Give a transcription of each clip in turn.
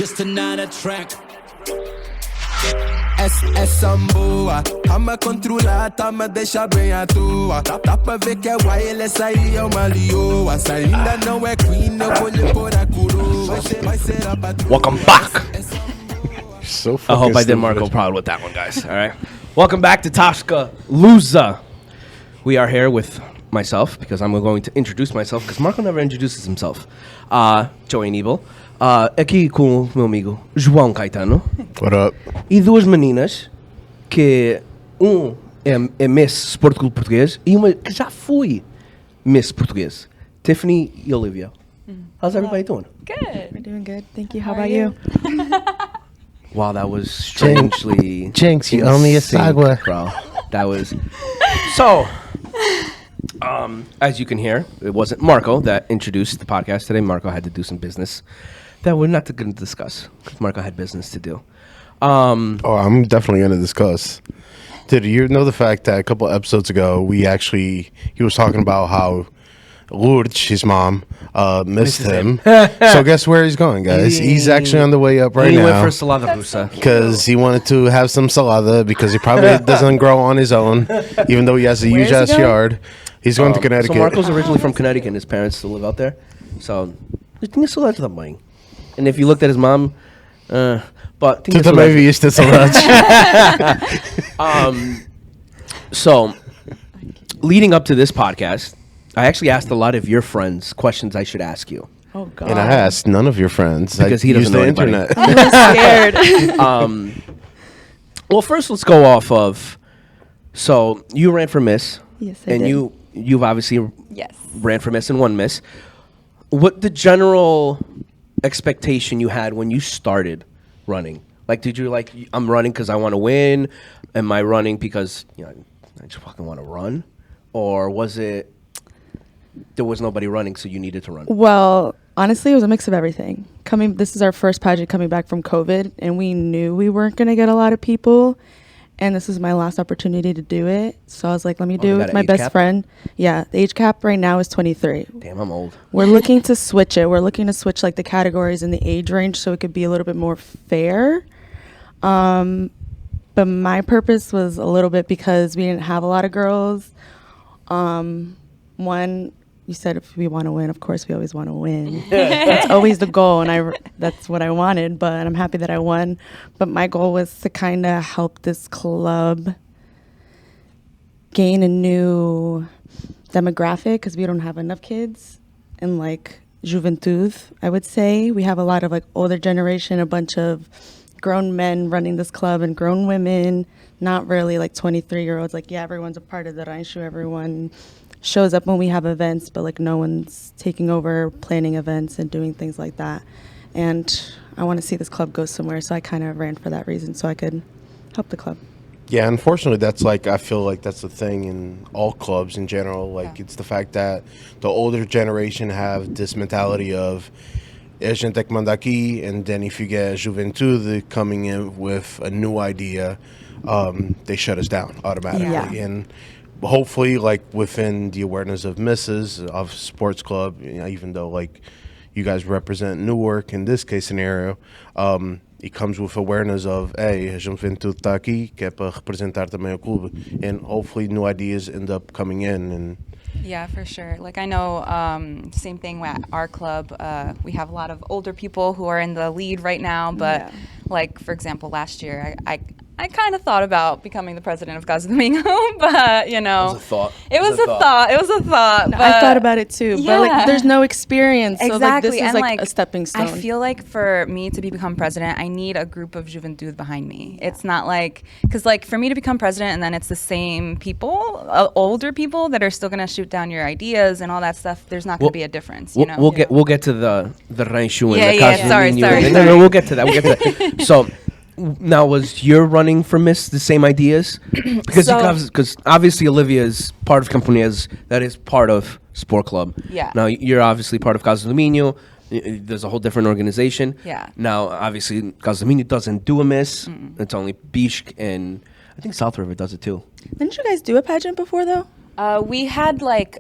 just another track. Essa boa, tá-me controlar, tá-me deixar bem à toa. Dá pra ver que é wild, essa aí é uma lioa. Se ainda não é queen, eu vou lhe pôr a coroa. Vai ser a patroa. Welcome back. So I hope I did Marco proud with that one, guys. All right. Welcome back to TascaLusa. We are here with myself because I'm going to introduce myself because Marco never introduces himself. Joey Níbal. Aqui com o meu amigo João Caetano. What up? E duas meninas que é Miss Sport Club Português e uma que já foi Miss Português. Tiffany e Olivia. How's everybody doing? Good. We're doing good. Thank you. How about you? Wow, that was strangely... Jinx, you owe me a sync, sagwa. bro. That was... So, as you can hear, it wasn't Marco that introduced the podcast today. Marco had to do some business that we're not going to discuss because Marco had business to do. I'm definitely going to discuss. Did you know the fact that a couple episodes ago, he was talking about how Lourdes, his mom, missed him. So guess where he's going, guys? He's actually on the way up right He now. went for salada rusa. Because he wanted to have some salada because he probably doesn't grow on his own, even though he has a huge ass yard. He's going to Connecticut. So Marco's originally from Connecticut and his parents still live out there. So, tinha saudades da mãe. And if you looked at his mom, but tinha Tu também saudades. viste saudades. So, leading up to this podcast, I actually asked a lot of your friends questions I should ask you. Oh God. And I asked none of your friends. Because he used doesn't know the anybody. internet. I'm really scared. Well, first let's go off of. So you ran for Miss. Yes, I and did. you've obviously Yes. ran for Miss and won Miss. What the general expectation you had when you started running? Like, did you like, I'm running because I want to win? Am I running because I just fucking want to run? Or was it there was nobody running, so you needed to run? Well, honestly, it was a mix of everything. This is our first pageant coming back from COVID, and we knew we weren't going to get a lot of people. And this is my last opportunity to do it. So I was like, let me do it with my best friend. Yeah, the age cap right now is 23. Damn, I'm old. We're looking to switch it. We're looking to switch like the categories and the age range so it could be a little bit more fair. But my purpose was a little bit because we didn't have a lot of girls. One, you said if we want to win, of course we always want to win. That's always the goal, and that's what I wanted, but I'm happy that I won. But my goal was to kind of help this club gain a new demographic because we don't have enough kids and like juventud, I would say. We have a lot of like older generation, a bunch of grown men running this club and grown women, not really like 23-year-olds. Like, yeah, everyone's a part of the Rainshu, everyone shows up when we have events, but like no one's taking over planning events and doing things like that. And I want to see this club go somewhere, so I kind of ran for that reason so I could help the club. Yeah, unfortunately, that's like, I feel like that's the thing in all clubs in general. Like, it's the fact that the older generation have this mentality of a gente que manda aqui, and then if you get juventude coming in with a new idea, they shut us down automatically. Yeah. And hopefully, like, within the awareness of Misses, of sports club, even though, like, you guys represent Newark in this case scenario, it comes with awareness of, hey, a juventude está aqui, que é para representar também o clube. And hopefully new ideas end up coming in. And Yeah, for sure. Like, I know, same thing at our club. We have a lot of older people who are in the lead right now. But, like, for example, last year, I kind of thought about becoming the president of Casa Domingo, but, you know. It was a thought. It was a thought. No, but I thought about it too, but like there's no experience. So like this is and, like a stepping stone. I feel like for me to become president, I need a group of juventud behind me. It's not like, because like for me to become president and then it's the same people, older people that are still going to shoot down your ideas and all that stuff, there's not going to be a difference, you know? We'll get to the Rainshu and the Casa sorry. Domingo. No, we'll get to that. So now, was your running for Miss the same ideas? Because obviously Olivia is part of Campones, that is part of Sport Club. Yeah. Now you're obviously part of Casa Domingo. There's a whole different organization. Yeah. Now obviously Casa Domingo doesn't do a Miss. It's only Bishk, and I think South River does it too. Didn't you guys do a pageant before though? We had like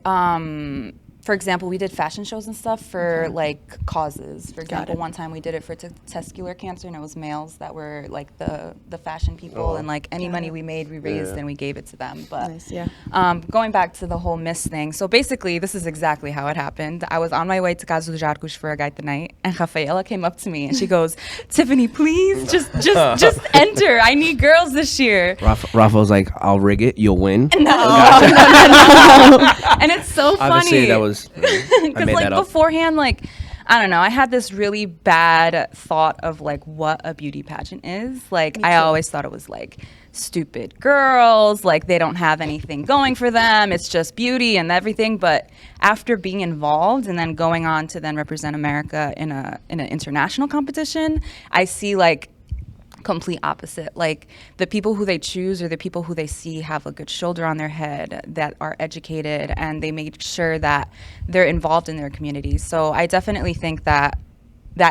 for example, we did fashion shows and stuff for like causes. For example, one time we did it for testicular cancer, and it was males that were like the fashion people, and like any money we made, we raised and we gave it to them. But going back to the whole Miss thing, so basically this is exactly how it happened. I was on my way to Casa dos Arcos for a gaita night, and Rafaela came up to me and she goes, "Tiffany, please just enter. I need girls this year." Rafa was like, "I'll rig it. You'll win." No. And it's so funny. Obviously, that was because like beforehand, like I don't know, I had this really bad thought of like what a beauty pageant is. Like I always thought it was like stupid girls, like they don't have anything going for them. It's just beauty and everything. But after being involved and then going on to then represent America in an international competition, I see like complete opposite. Like the people who they choose or the people who they see have a good shoulder on their head, that are educated, and they make sure that they're involved in their communities. So I definitely think that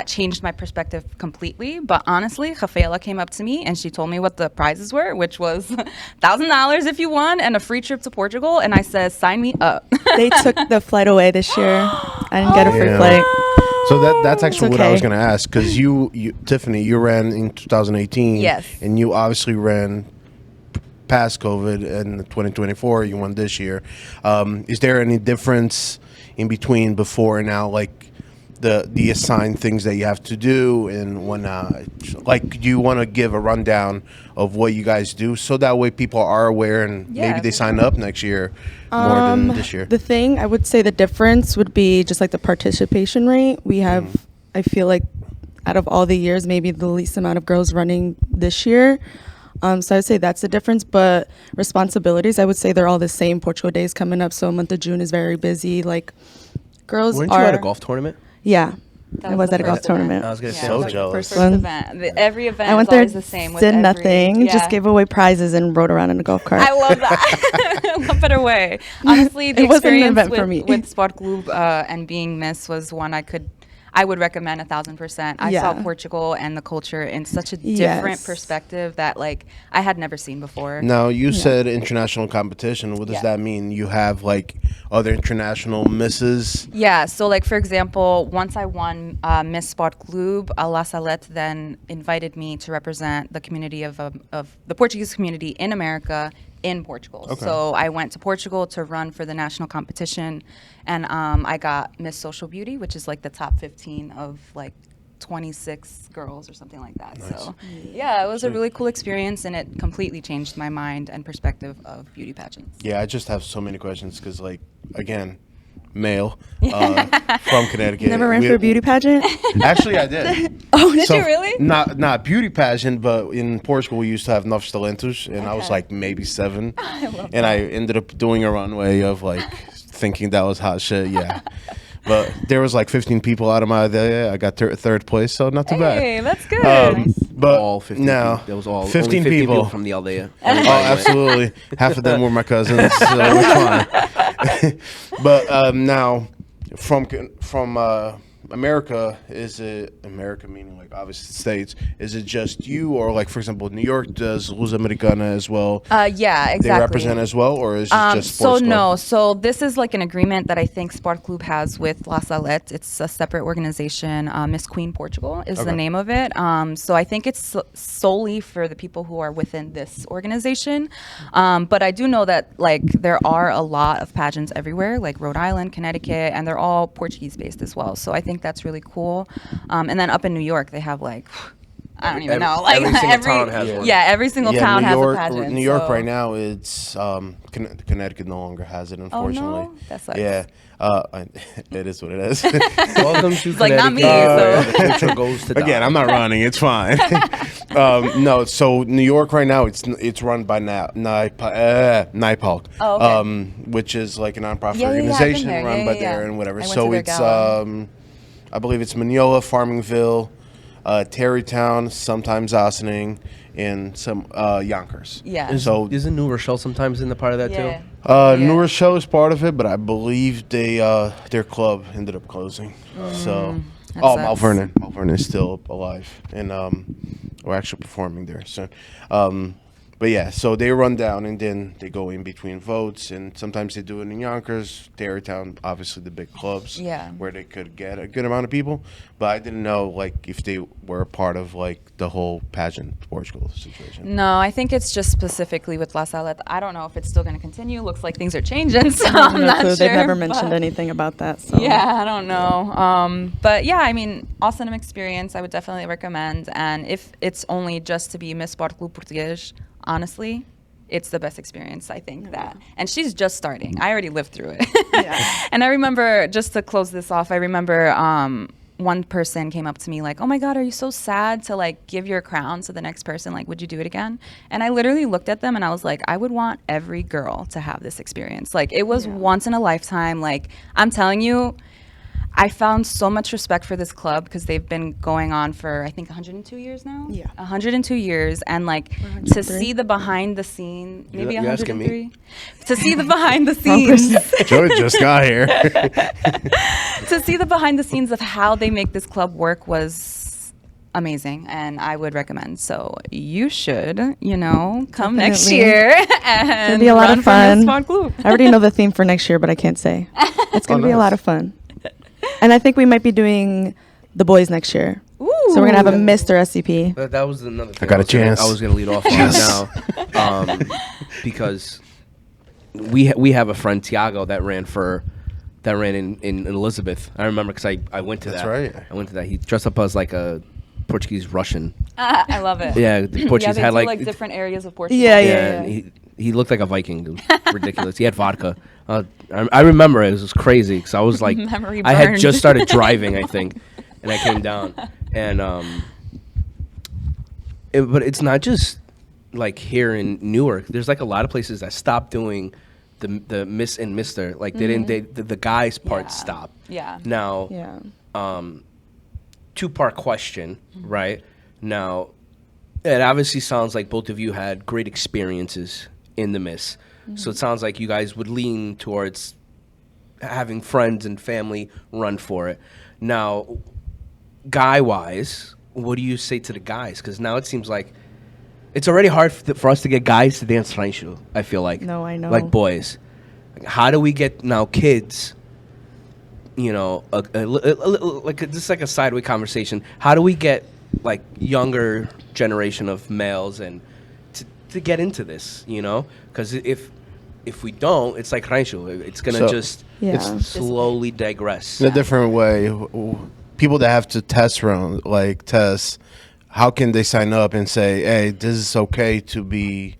changed my perspective completely. But honestly, Rafaela came up to me and she told me what the prizes were, which was $1,000 if you won and a free trip to Portugal. And I said, sign me up. They took the flight away this year. I didn't get a free flight. So that's actually what I was going to ask, because you, Tiffany, you ran in 2018. Yes. And you obviously ran past COVID in 2024. You won this year. Is there any difference in between before and now, like the assigned things that you have to do and whatnot? Like, do you want to give a rundown of what you guys do so that way people are aware and maybe they sign up next year more than this year? The thing, I would say the difference would be just like the participation rate. We have, I feel like out of all the years, maybe the least amount of girls running this year. So I would say that's the difference. But responsibilities, I would say they're all the same. Portugal Day is coming up, so month of June is very busy. Like girls Weren't you at a golf tournament? Yeah. I was at a golf tournament. I was going to say, so jealous. First event. Every event I went is there, always the same. did nothing, just gave away prizes and rode around in a golf cart. I love that. What better way? Honestly, the It wasn't an experience event for me. with Sport Club and being Miss was one I would recommend 1,000%. I saw Portugal and the culture in such a different perspective that like I had never seen before. Now, you said international competition. What does that mean? You have like other international misses? Yeah, so like for example, once I won Miss Sport Club, La Salette then invited me to represent the community of the Portuguese community in America in Portugal. Okay. So I went to Portugal to run for the national competition, and I got Miss Social Beauty, which is like the top 15 of like 26 girls or something like that. Nice. So yeah, it was a really cool experience, and it completely changed my mind and perspective of beauty pageants. Yeah, I just have so many questions because, like, again, male from Connecticut. Never ran for a beauty pageant? Actually, I did. Did you really? Not beauty pageant, but in Portugal we used to have Novos Talentos, and I was like maybe 7. I love and I ended up doing a runway of like thinking that was hot shit. Yeah. But there was like 15 people out of my there. I got third place, so not too bad. Hey, that's good. But all 15 now, there was all 15 only 50 people from the Aldea. Oh, absolutely. Half of them were my cousins, so it's fine. But now, from America, is it America meaning like obviously States? Is it just you, or like for example, New York does Luz Americana as well? Yeah, exactly. They represent as well, or is it just Sports Club? No, so this is like an agreement that I think Sport Club has with La Salette. It's a separate organization. Miss Queen Portugal is the name of it. So I think it's solely for the people who are within this organization. But I do know that like there are a lot of pageants everywhere, like Rhode Island, Connecticut, and they're all Portuguese based as well. So I think that's really cool. And then up in New York, they have like, I don't even know. Like every single town has one. Yeah, every single town has a pageant. New York right now, it's Connecticut no longer has it, unfortunately. Oh, no? That sucks. Yeah, it is what it is. Welcome to like not me. The picture goes to Again, I'm not running. It's fine. No, so New York right now, it's run by NIPOC, which is like a nonprofit organization run by there and whatever. So it's I believe it's Mineola, Farmingville, Tarrytown, sometimes Ossining, and some Yonkers. Yeah. So isn't New Rochelle sometimes in the part of that too? New Rochelle is part of it, but I believe their club ended up closing. So Mount Vernon. Mount Vernon is still alive, and we're actually performing there soon. But yeah, so they run down and then they go in between votes, and sometimes they do it in Yonkers, Tarrytown, obviously the big clubs, Yeah. where they could get a good amount of people. But I didn't know like if they were a part of like the whole pageant Portugal situation. No, I think it's just specifically with La Salette. I don't know if it's still going to continue. Looks like things are changing, so I'm No not clue. sure. They've never mentioned but- anything about that. So Yeah, I don't know. But yeah, I mean, awesome experience. I would definitely recommend. And if it's only just to be Miss Sport Club Português, honestly, it's the best experience, I think, that. And she's just starting. I already lived through it. Yeah. And I remember, just to close this off, I remember one person came up to me like, oh my God, are you so sad to like give your crown to the next person? Like, would you do it again? And I literally looked at them and I was like, I would want every girl to have this experience. Like, it was once in a lifetime. Like, I'm telling you, I found so much respect for this club because they've been going on for, I think, 102 years now? Yeah. 102 years. And, like, to 103. see the behind the scene, maybe You asking me? 103? To see the behind the scenes. Joey just got here. To see the behind the scenes of how they make this club work was amazing, and I would recommend. So you should, come next Definitely. year It's and gonna be a lot run of for Miss fun. Sport Club. I already know the theme for next year, but I can't say. It's gonna be a nice. lot of fun. And I think we might be doing the boys next year. Ooh. So we're gonna have a Mr. SCP. That was another thing. got a was gonna- chance. I was going to lead off on now, because we have a friend Tiago that ran in Elizabeth. I remember because I went to That's that. right. I went to that. He dressed up as like a Portuguese Russian. I love it. Yeah, the Portuguese they had do, like, different areas of Portugal. Yeah, and he looked like a Viking. It was ridiculous. He had vodka. I remember it was crazy because I was like, Memory I had burned. just started driving, I think, and I came down, and but it's not just like here in Newark. There's like a lot of places that stopped doing the Miss and Mister. Like they didn't. The guys part Yeah. stopped. Yeah. Now, Yeah. two-part question, right? Now, it obviously sounds like both of you had great experiences in the Miss. So it sounds like you guys would lean towards having friends and family run for it. Now, guy-wise, what do you say to the guys? Because now it seems like it's already hard for us to get guys to dance Rancho, I feel like. No, I know. Like boys. Like, how do we get now kids, like this is like a sideway conversation. How do we get like younger generation of males and to get into this, Because if we don't, it's like Rancho. It's going to So, just Yeah. slowly digress. In a different way, people that have to test, how can they sign up and say, hey, this is okay to be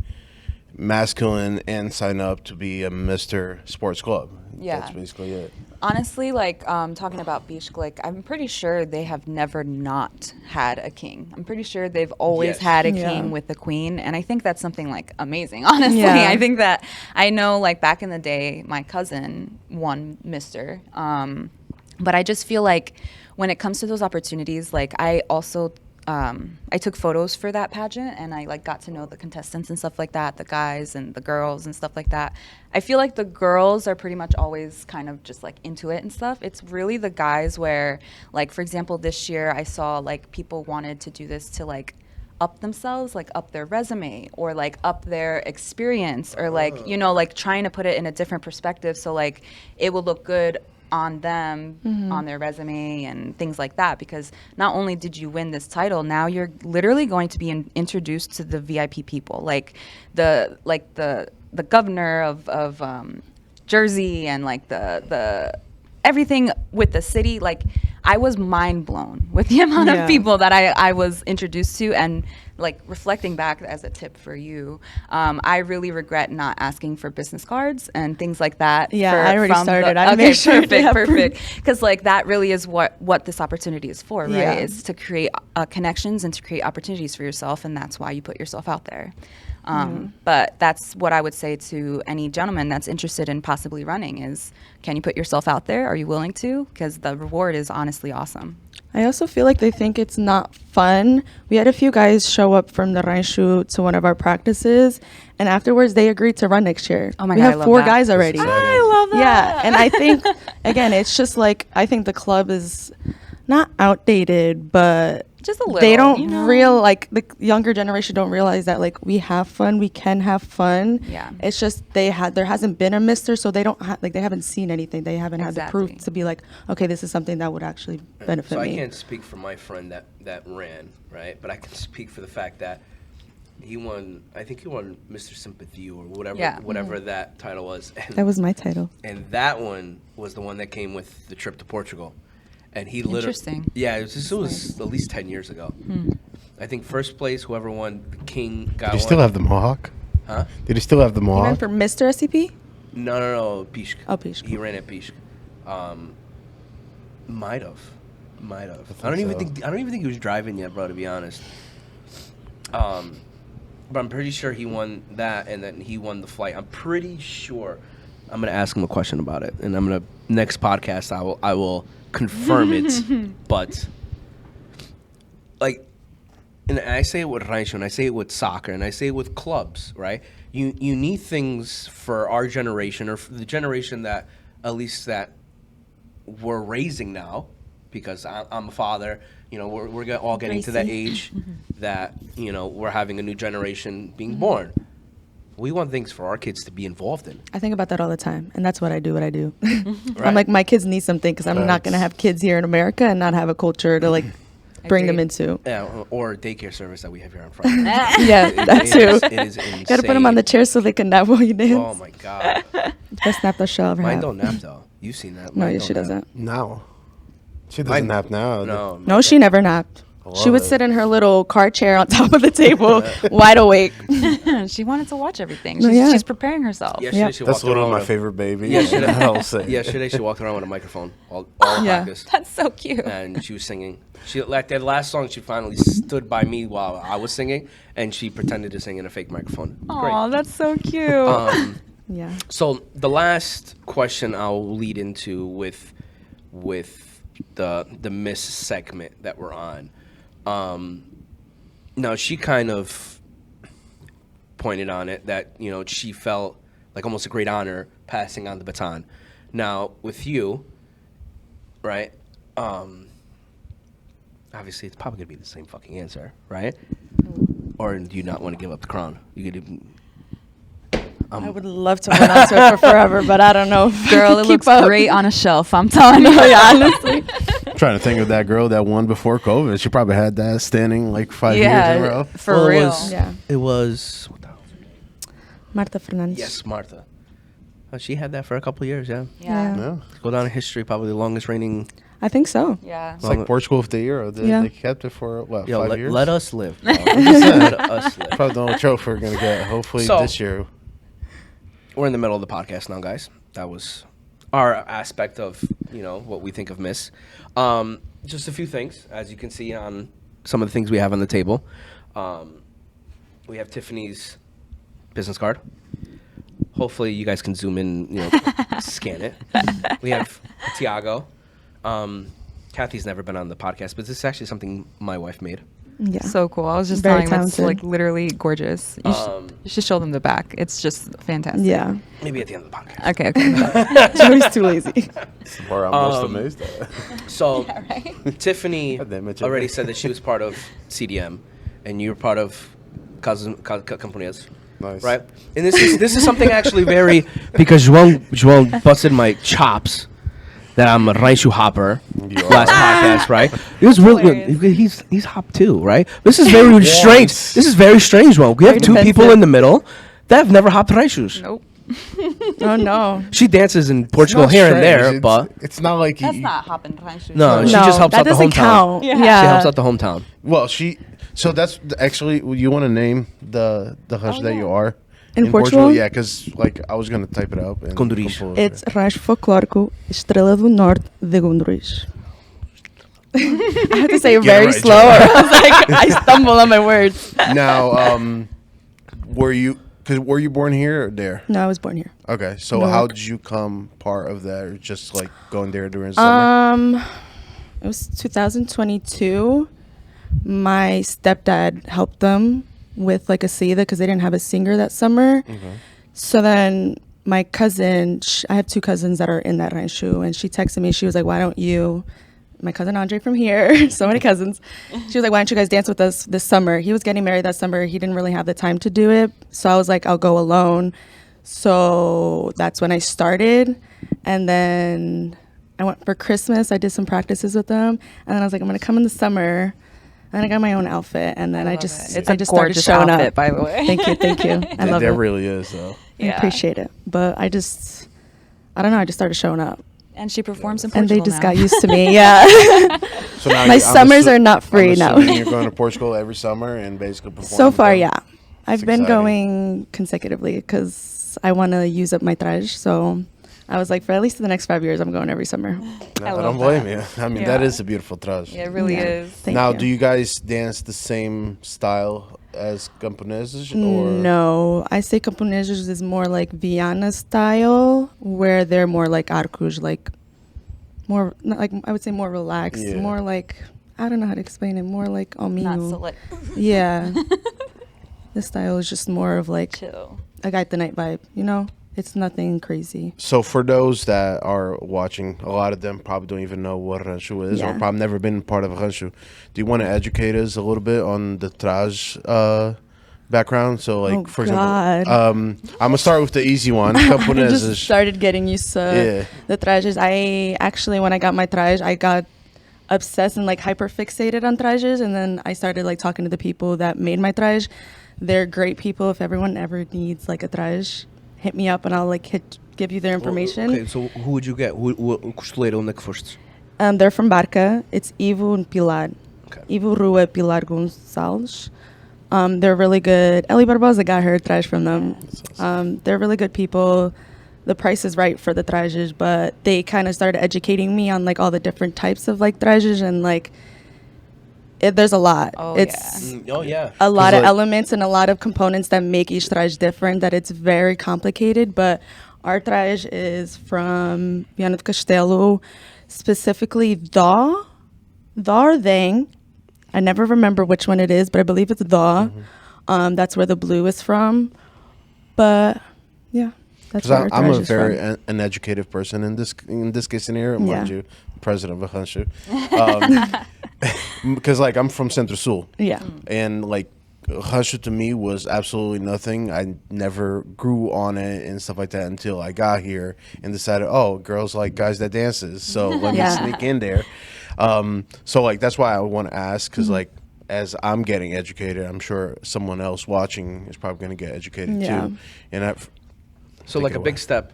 masculine and sign up to be a Mr. Sports Club? Yeah. That's basically it. Honestly, like talking about Bishk, like I'm pretty sure they have never not had a king. I'm pretty sure they've always Yes. had a Yeah. king with a queen, and I think that's something like amazing. Honestly, Yeah. I think that I know like back in the day, my cousin won Mister, but I just feel like when it comes to those opportunities, like I also. I took photos for that pageant and I like got to know the contestants and stuff like that, the guys and the girls and stuff like that. I feel like the girls are pretty much always kind of just like into it and stuff. It's really the guys where like, for example, this year I saw like people wanted to do this to like up themselves, like up their resume or like up their experience or like, like trying to put it in a different perspective. So like it will look good on them, on their resume and things like that, because not only did you win this title, now you're literally going to be introduced to the VIP people, like the governor of Jersey and like the everything with the city. Like I was mind blown with the amount of people that I was introduced to, and like reflecting back as a tip for you, I really regret not asking for business cards and things like that. Yeah, I already started. I Okay, made sure to have perfect. Because like that really is what this opportunity is for, right? Yeah. Is to create connections and to create opportunities for yourself, and that's why you put yourself out there. But that's what I would say to any gentleman that's interested in possibly running is, can you put yourself out there? Are you willing to? Because the reward is honestly awesome. I also feel like they think it's not fun. We had a few guys show up from the Rancho to one of our practices, and afterwards they agreed to run next year. Oh my we God, I have love 4 that. guys already. I love that. Yeah, and I think again, it's just like I think the club is not outdated, but Just a little. They don't like the younger generation don't realize that like we have fun, we can have fun. Yeah. It's just there hasn't been a mister, so they don't they haven't seen anything. They haven't had the proof to be like, okay, this is something that would actually benefit me. So I can't speak for my friend that ran, right? But I can speak for the fact that he won. I think he won Mr. Sympathy or whatever that title was. And, that was my title. And that one was the one that came with the trip to Portugal. And he literally, interesting. Yeah, it was at least 10 years ago. I think first place, whoever won, the King got. Did he still have the mohawk? Huh? Did he still have the You mohawk? ran for Mr. SCP? No, Pishk. Oh, Pishk. He ran at Pishk. Might have. I don't even think he was driving yet, bro. To be honest. But I'm pretty sure he won that, and then he won the flight. I'm pretty sure. I'm gonna ask him a question about it, and next podcast I will confirm it. But like, and I say it with rancho, and I say it with soccer, and I say it with clubs, right? You need things for our generation, or for the generation that at least that we're raising now, because I'm a father. You know, we're all getting to that age that, you know, we're having a new generation being born. We want things for our kids to be involved in. I think about that all the time, and that's what I do. Right. I'm like, my kids need something because I'm not going to have kids here in America and not have a culture to like bring them into. Yeah, or a daycare service that we have here on Friday. Yeah, that too. It is insane. Got to put them on the chair so they can nap while you dance. Oh my God. Best nap the show ever Mine had. don't nap though. You've seen that. No, Mine she don't nap. doesn't. No. She doesn't nap now. No. No, she never napped. She would it. sit in her little car chair on top of the table, wide awake. She wanted to watch everything. No, She's, yeah. she's preparing herself. Yesterday Yep. she That's walked one of around my with a- favorite babies. Yesterday, I'll say. yesterday she walked around with a microphone all Yeah. practice. That's so cute. And she was singing. She like that last song. She finally stood by me while I was singing, and she pretended to sing in a fake microphone. Oh, that's so cute. Yeah. So the last question I'll lead into with the Miss segment that we're on. Now she kind of pointed on it that, you know, she felt like almost a great honor passing on the baton. Now with you, right? Obviously it's probably gonna be the same fucking answer, right? Or do you not want to give up the crown? You could. I would love to hold on to it for forever, but I don't know. Girl, it looks great on a shelf. I'm telling you. honestly. Trying to think of that girl that won before COVID. She probably had that standing like 5 years in a row. For Well, real. Yeah. It was what the hell? Marta Fernandez. Yes, Martha. She had that for a couple of years, yeah. Yeah. Yeah. Go down in history, probably the longest reigning. I think so. Yeah. It's like Portugal with the Euro. They, Yeah. they kept it for, what, Yo, 5 years? let us live. Bro. Let us live. Probably the only trophy we're going to get, hopefully, So- this year. We're in the middle of the podcast now, guys. That was our aspect of, you know, what we think of Miss. Just a few things, as you can see on some of the things we have on the table. We have Tiffany's business card. Hopefully you guys can zoom in, you know, scan it. We have Tiago. Kathy's never been on the podcast, but this is actually something my wife made. Yeah. So cool. I was just Very telling you, it's talented. like literally gorgeous. You should show them the back. It's just fantastic. Yeah. Maybe at the end of the podcast. Okay, okay. Joey's too lazy. That's the part I'm most amazed at. So Tiffany God damn it, already Jimmy. said that she was part of CDM, and you're part of Companhias. Nice. Right, and this is something actually very, because João busted my chops that I'm a Rancho hopper You last podcast, right? It was really Hilarious. he's hop too, right? This is very strange. This is very strange, João. We have two defensive. people in the middle that have never hopped Ranchos. Nope. Oh no. She dances in Portugal Not here and strange. there, but It's not like That's you, not hopping rancho. no, she No, just helps that out the doesn't hometown. count. Yeah. Yeah. She helps out the hometown. Well, so that's actually, you want to name the hush that you are? In Portugal? Yeah, because like I was going to type it up. And Gondorish. compose It's it. Rancho Folklórico Estrela do Norte de Gondorish. I have to say it very right, slow. Or I was like, I stumble on my words. Now, were you born here or there? No, I was born here. Okay, so No. how did you come part of that, or just like going there during the summer? It was 2022. My stepdad helped them with like a saída because they didn't have a singer that summer. So then my cousin, I have two cousins that are in that rancho, and she texted me. She was like, "Why don't you my cousin Andre from here, so many cousins. She was like, why don't you guys dance with us this summer? He was getting married that summer. He didn't really have the time to do it. So I was like, I'll go alone. So that's when I started. And then I went for Christmas. I did some practices with them. And then I was like, I'm going to come in the summer. And then I got my own outfit. And then I just started showing outfit, up. by the way. Thank you. I love it. There really is, though. I appreciate it. But I don't know. I just started showing up. And she performs in And Portugal they just now. got used to me. Yeah. So now My summers are not free I'm now. assuming you're going to Portugal every summer and basically performing. So far, with them? yeah. I've been going consecutively because I want to use up my traje. So I was like, for at least the next 5 years, I'm going every summer. I don't blame you. I mean, that is a beautiful traje. Yeah, it really is. Thank Now, you. do you guys dance the same style as camponeses? Or? No, I say camponeses is more like Viana style, where they're more like arcos, like more, not like I would say more relaxed, Yeah. more like, I don't know how to explain it, more like Not Ominu. so like Yeah. This style is just more of like chill. a guy at the night vibe, you know? It's nothing crazy. So for those that are watching, a lot of them probably don't even know what rancho is, or Yeah. probably never been part of a rancho. Do you want to educate us a little bit on the traje background? So, like, Oh, for God. example, I'm gonna start with the easy one. I Camponeses. just started getting used to the trajes. I actually, when I got my traje, I got obsessed and like hyper fixated on trajes, and then I started like talking to the people that made my traje. They're great people. If everyone ever needs like a traje, hit me up and I'll like give you their information. Okay, so who would you get? Who costureira onde é que foste? They're from Barca. It's Ivo and Pilar. Okay. Ivo Rua Pilar Gonçalves. They're really good. Ellie Barbosa got her traje from them. They're really good people. The price is right for the trajes, but they kind of started educating me on like all the different types of like trajes, and like there's a lot. Oh, It's Oh yeah. a lot of like- elements and a lot of components that make each traje different, that it's very complicated. But our traje is from Viana do Castelo, specifically Dó or Thang. I never remember which one it is, but I believe it's Dó. That's where the blue is from. But yeah, that's where our I'm traje a is very from. uneducated person in this case scenario, mind Yeah. you, president of a rancho. Because like I'm from Centro Sul. Yeah. And like rancho to me was absolutely nothing. I never grew on it and stuff like that until I got here and decided, oh, girls like guys that dances, so let me Yeah. sneak in there. So like that's why I want to ask, because like as I'm getting educated, I'm sure someone else watching is probably going to get educated Yeah. too. And I So Take like it a away. big step,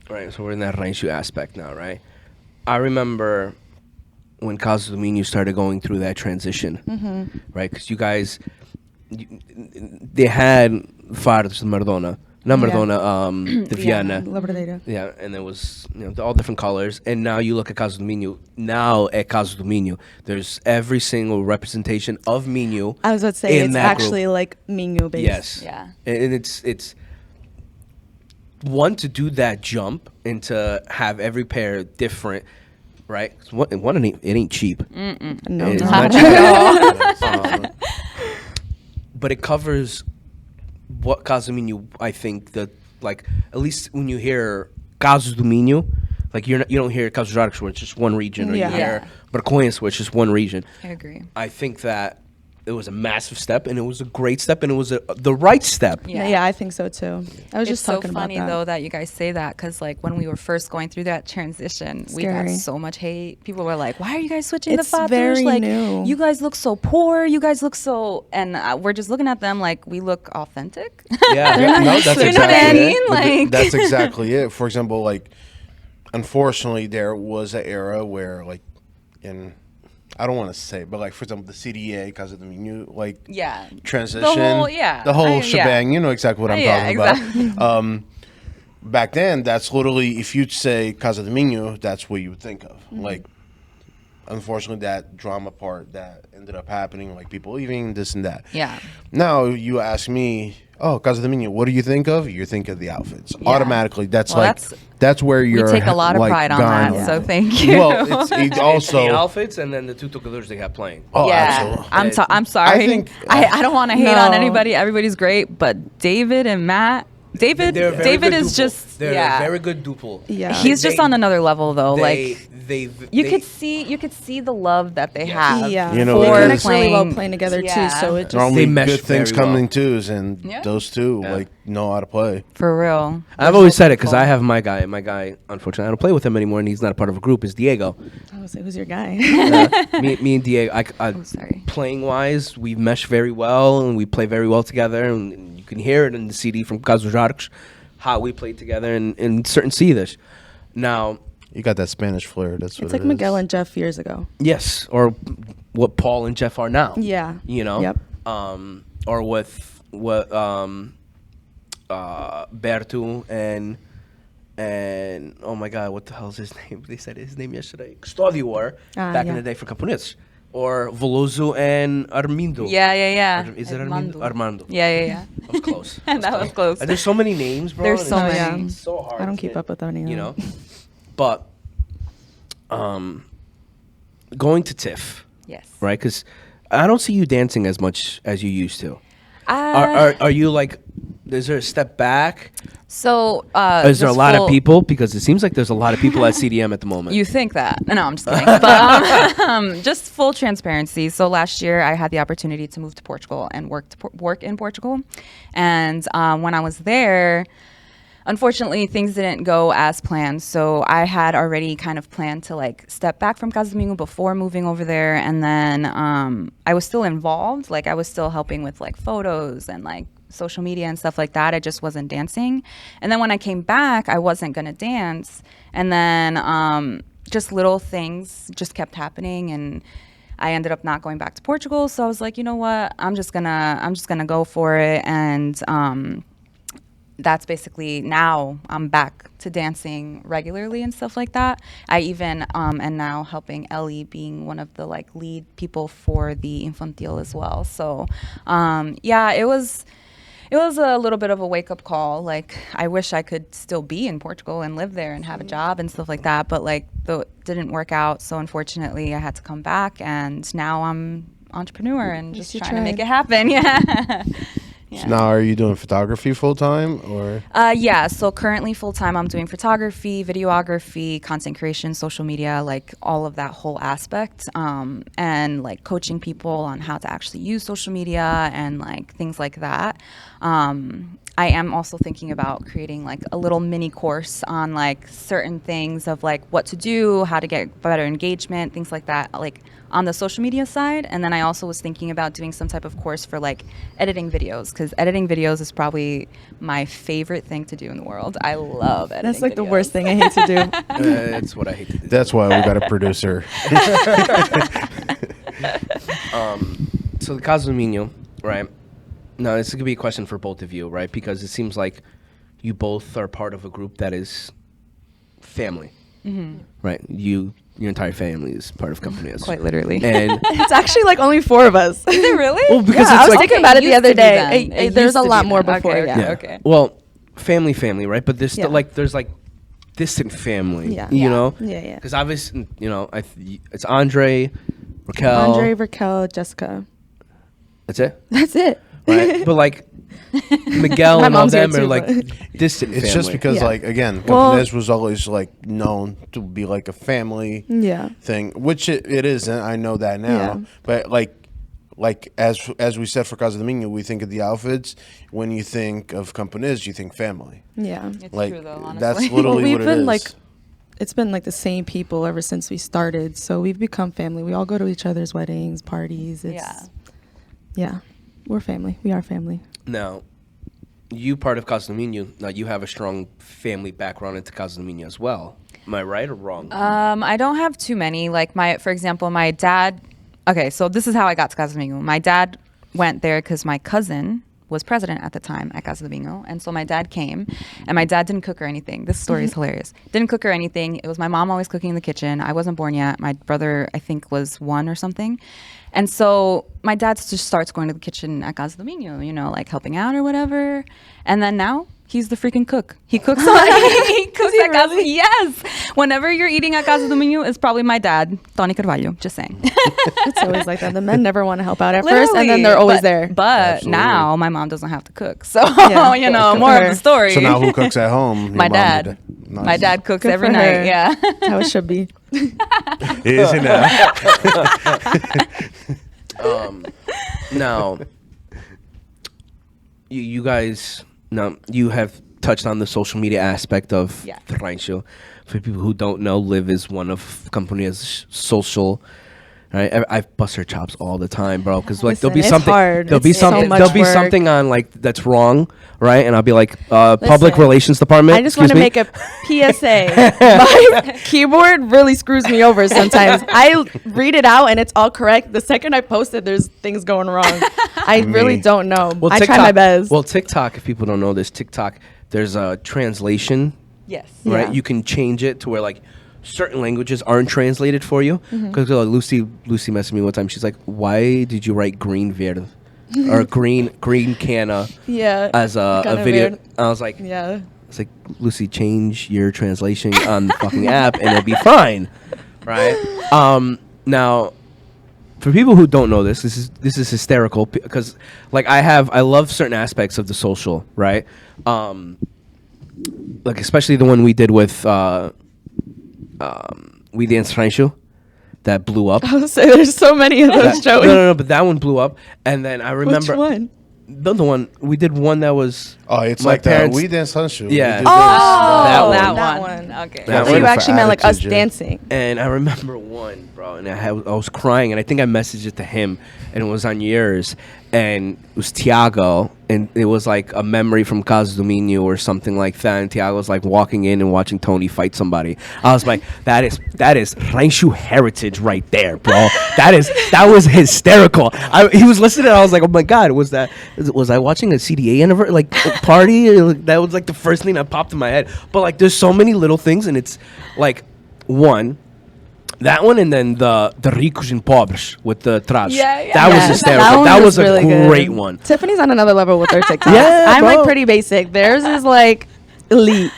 right? So we're in that rancho aspect now, right? I remember when Casa Domínio started going through that transition, right? Because you guys, they had Fardos de Mardona, not Yeah. Mardona, the Viana. Labradeira. Yeah, and there was all different colors. And now you look at Casa Domínio. Now at Casa Domínio, there's every single representation of Minho. I was about to say in it's that group. actually like Minho based. Yes. Yeah. And it's one to do that jump and to have every pair different, right? 'Cause one it ain't cheap. No, It's no. not cheap at all. But it covers what Casa Domínio, I think, like at least when you hear Casa Domínio, like you don't hear Casa Jarques where it's just one region, or Yeah. you hear Bracoense where it's just one region. I agree. I think that it was a massive step, and it was a great step, and it was the right step. Yeah, I think so too. I was It's just so talking funny about that. though that you guys say that, because like when we were first going through that transition, we got Scary. so much hate. People were like, "Why are you guys switching It's the fathers? very Like, new. you guys look so poor. You guys look so," and we're just looking at them like we look authentic. Yeah. no, that's You know what I exactly mean? it. But Like- that's exactly it. For example, like, unfortunately, there was an era where, like, I don't want to say, but like, for example, the CDA, because of the menu, like, Yeah. transition, The whole shebang. You know exactly what I'm Yeah, talking about. Back then, that's literally, if you'd say Casa de Minho, that's what you would think of. Like, unfortunately, that drama part that ended up happening, like people leaving, this and that. Yeah. Now you ask me, oh, Casa de Minho, what do you think of? You think of the outfits automatically. That's Well, like that's where We you're. take a lot of like, pride on gone. that, so thank you. Well, it's The also. outfits and then the two tocadores they have playing. Oh, yeah, absolutely. I'm sorry. I think- I don't want to hate on No. anybody. Everybody's great, but David and Matt David They're a very David good is duple. just They're yeah. a very good duple. Yeah. He's just on another level though. You could see the love that they have. Yeah, You know, they it connect is- really well playing together Yeah. too. So it just Normally, mesh good things very come well. in twos, and Yeah. those two like know how to play. For real. I've always said it because I have my guy. My guy, unfortunately, I don't play with him anymore, and he's not a part of a group. Is Diego. I was like, who's your guy? Me and Diego. sorry. Playing wise, we mesh very well, and we play very well together. And you can hear it in the CD from Casos Jarcos, how we play together in certain cidas. Now, You got that Spanish flair. That's what It's like it is. Miguel and Jeff years ago. yes, or what Paul and Jeff are now. Yeah. You know. Yep. Or with what Bertu and oh my God, what the hell's his name? They said his name yesterday. Custodio were back in yeah. the day for Camponeses. Or Veloso and Armindo. Yeah. Is it Armindo? Armando. Yeah. That was close. That was close. And there's so many names, bro. There's and so it's many. just so hard. I don't to keep get, up with any of You them. know? But going to TIFF, Yes. right? Because I don't see you dancing as much as you used to. Are you like, is there a step back? So Is there a just lot of full- people? Because it seems like there's a lot of people at CDM at the moment. You think that? No, I'm just kidding. But just full transparency. So last year, I had the opportunity to move to Portugal and work in Portugal. And when I was there, unfortunately, things didn't go as planned. So I had already kind of planned to like step back from Casa Domingo before moving over there. And then I was still involved. Like I was still helping with like photos and like social media and stuff like that. I just wasn't dancing. And then when I came back, I wasn't going to dance. And then just little things just kept happening. And I ended up not going back to Portugal. So I was like, you know what? I'm just gonna go for it. And that's basically now I'm back to dancing regularly and stuff like that. I even am now helping Ellie being one of the like lead people for the Infantil as well. So yeah, it was a little bit of a wake-up call. Like I wish I could still be in Portugal and live there and have a job and stuff like that, but like it didn't work out. So unfortunately I had to come back, and now I'm entrepreneur and just trying to make it happen. Yeah. So now, are you doing photography full time or? Yeah. So currently full time, I'm doing photography, videography, content creation, social media, like all of that whole aspect, and like coaching people on how to actually use social media and like things like that. I am also thinking about creating like a little mini course on like certain things of like what to do, how to get better engagement, things like that, like on the social media side. And then I also was thinking about doing some type of course for like editing videos, because editing videos is probably my favorite thing to do in the world. I love editing. That's like the videos. worst thing I hate to do. That's what I hate to do. That's why we got a producer. So the Casa Domingo, right? Now this is gonna be a question for both of you, right? Because it seems like you both are part of a group that is family, right? Your entire family is part of Camponeses. Quite literally. And It's actually like only 4 of us. Is it really? well, because Yeah, I it's was like thinking about it the used other to be day. then. It There's used a to lot be more then. before, Okay, yeah. okay. well, family, right? But there's still Yeah. like there's like distant family, Yeah. you Yeah. know? Yeah. Because obviously, you know, it's Andre, Raquel. Andre, Raquel, Jessica. That's it, That's it. right? But like Miguel My and all mom's here them are too, like but- distant. It's family. just because, Yeah. like, again, Well- Campones was always like known to be like a family Yeah. thing, which it isn't. I know that now, Yeah. but like as we said for Casa Domingo, we think of the outfits. When you think of Campones, you think family. Yeah. It's Like true though, honestly. that's literally we've what it been is. like, it's been like the same people ever since we started. So we've become family. We all go to each other's weddings, parties. Yeah. We're family. We are family. Now, you part of Casa Domingo. Now you have a strong family background into Casa Domingo as well. Am I right or wrong? I don't have too many. Like for example, my dad. Okay, so this is how I got to Casa Domingo. My dad went there because my cousin was president at the time at Casa Domingo, and so my dad came, and my dad didn't cook her anything. This story is hilarious. Didn't cook her anything. It was my mom always cooking in the kitchen. I wasn't born yet. My brother, I think, was 1 or something. And so my dad just starts going to the kitchen at Casa Domingo, you know, like helping out or whatever. And then now He's the freaking cook. He cooks. He cooks at Casa. Yes. Whenever you're eating at Casa do Minho, it's probably my dad, Tiffany Carvalho. Just saying. It's always like that. The men never want to help out at first, and then they're always there. But Absolutely. now my mom doesn't have to cook, so Yeah. you know Good more for of her. the story. So now who cooks at home? Your my mom dad. did. Nice. My dad cooks Good every for night. her. Yeah. That's how it should be. Is it now? Now, you guys, now you have touched on the social media aspect of Yeah. the Rancho. For people who don't know, Liv is one of company's social. Right, I bust her chops all the time, bro. Because like there'll be Listen, it's something, hard. there'll be It's so something, much there'll be work. something on like that's wrong, right? And I'll be like, public Listen, relations department. I just want excuse to me? make a PSA. My keyboard really screws me over sometimes. I read it out and it's all correct. The second I post it, there's things going wrong. I really don't know. Well, I try my best. Well, TikTok, if people don't know this, TikTok, there's a translation, Yes. right? Yeah. You can change it to where like certain languages aren't translated for you. Because Lucy messaged me one time. She's like, "Why did you write green verde or green canna yeah. as a Kinda video?" weird. I was like, Yeah. "It's like Lucy, change your translation on the fucking app, and it'll be fine, right?" Now, for people who don't know this is hysterical because like I love certain aspects of the social, right? Like especially the one we did with We Dance Rancho that blew up. I was say there's so many of those, Joey. No, but that one blew up. And then I remember Which one? the one we did one that was It's my like that. parents- We dance Hanshu. Yeah. Oh, That that one. one. Okay. That So one you for actually meant like us attitude, yeah. dancing. And I remember one, bro, and I was crying, and I think I messaged it to him, and it was on yours, and it was Tiago, and it was like a memory from Casa do Minho or something like that, and Tiago was like walking in and watching Tony fight somebody. I was like, that is Rancho heritage right there, bro. That was hysterical. He was listening, and I was like, oh my god, was I watching a CDA anniversary like party? That was like the first thing that popped in my head. But like, there's so many little things, and it's like that one, and then the ricos and pobres with the trash. Yeah. That was Yes, hysterical. one That was a really good. great one. Tiffany's on another level with her TikToks. Yeah, I'm bro. like pretty basic. Theirs is like elite.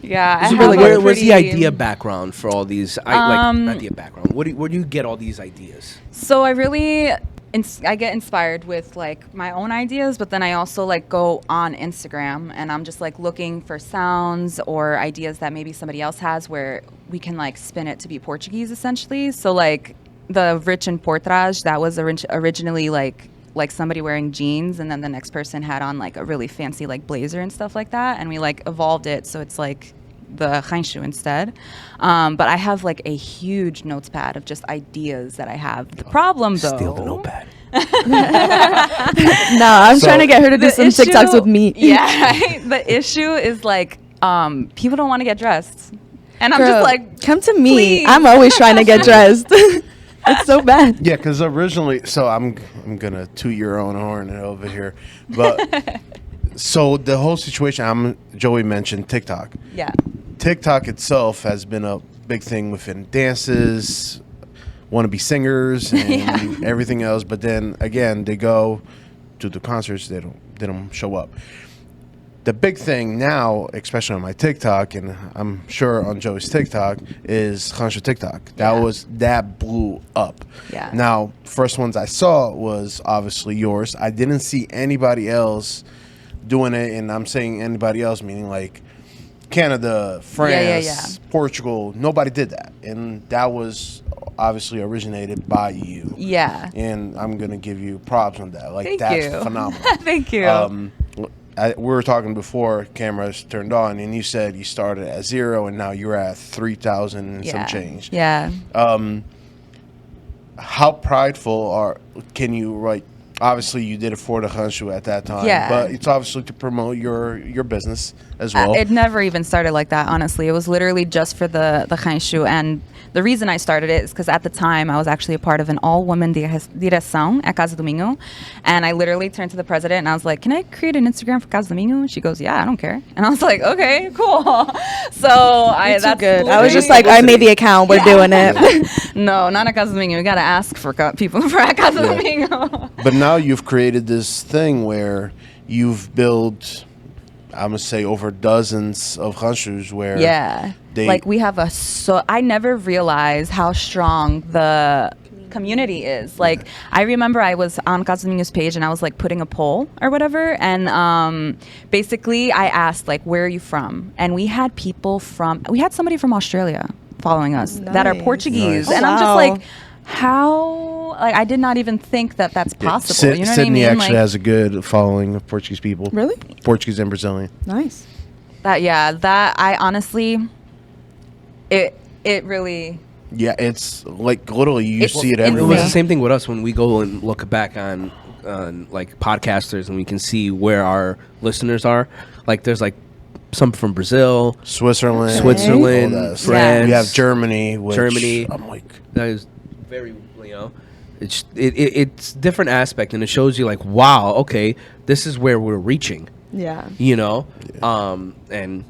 Yeah. I So have a where's the pretty- idea background for all these? Idea background. Where do you get all these ideas? So I really, I get inspired with like my own ideas, but then I also like go on Instagram and I'm just like looking for sounds or ideas that maybe somebody else has where we can like spin it to be Portuguese essentially. So like the rich and portrage, that was originally like somebody wearing jeans, and then the next person had on like a really fancy like blazer and stuff like that, and we like evolved it so it's like the Rancho instead. But I have like a huge notes pad of just ideas that I have. The problem though, Steal the notepad. No, I'm trying to get her to do some TikToks with me. Yeah, right? The issue is like people don't want to get dressed, and I'm Girl, just like, come to me. please. I'm always trying to get dressed. It's so bad. Yeah, because originally, so I'm gonna toot your own horn over here, but so the whole situation. Joey mentioned TikTok. yeah, TikTok itself has been a big thing within dances, wannabe singers, and everything else. But then again, they go to the concerts. They don't show up. The big thing now, especially on my TikTok, and I'm sure on Joey's TikTok, is Rancho TikTok. That blew up. Yeah. Now, first ones I saw was obviously yours. I didn't see anybody else doing it, and I'm saying anybody else meaning like Canada, France, Portugal. Nobody did that, and that was obviously originated by you. yeah. And I'm gonna give you props on that. Like Thank that's you. phenomenal. Thank you. We were talking before cameras turned on, and you said you started at 0, and now you're at 3,000 and some change. Yeah. How prideful can you like? Obviously, you did it for the Rancho at that time, Yeah. but it's obviously to promote your business as well. It never even started like that, honestly. It was literally just for the Rancho. And the reason I started it is because at the time I was actually a part of an all-woman direção at Casa do Minho. And I literally turned to the president and I was like, can I create an Instagram for Casa do Minho? And she goes, yeah, I don't care. And I was like, okay, cool. So that's good. I was just literally- like, I made the account. We're doing it. No, not at Casa do Minho. We got to ask for people for at Casa do Minho. But now you've created this thing where you've built I'm gonna say over dozens of ranchos where like we have I never realized how strong the community is. Like I remember I was on Casa Niños page and I was like putting a poll or whatever, and basically I asked like, where are you from? And we had somebody from Australia following us that are Portuguese. Nice. And I'm just like, how, like, I did not even think that that's possible. You know Sydney what I mean? actually Like, has a good following of Portuguese people. Really? Portuguese and Brazilian. Nice. that I honestly, it really. Yeah, it's like literally you see it It everywhere. was the same thing with us when we go and look back on like podcasters, and we can see where our listeners are. Like there's like some from Brazil, Switzerland, Switzerland, all that. France. We have Germany. Which Germany. I'm like, That is very, it's different aspect, and it shows you like, wow, okay, this is where we're reaching. Yeah. And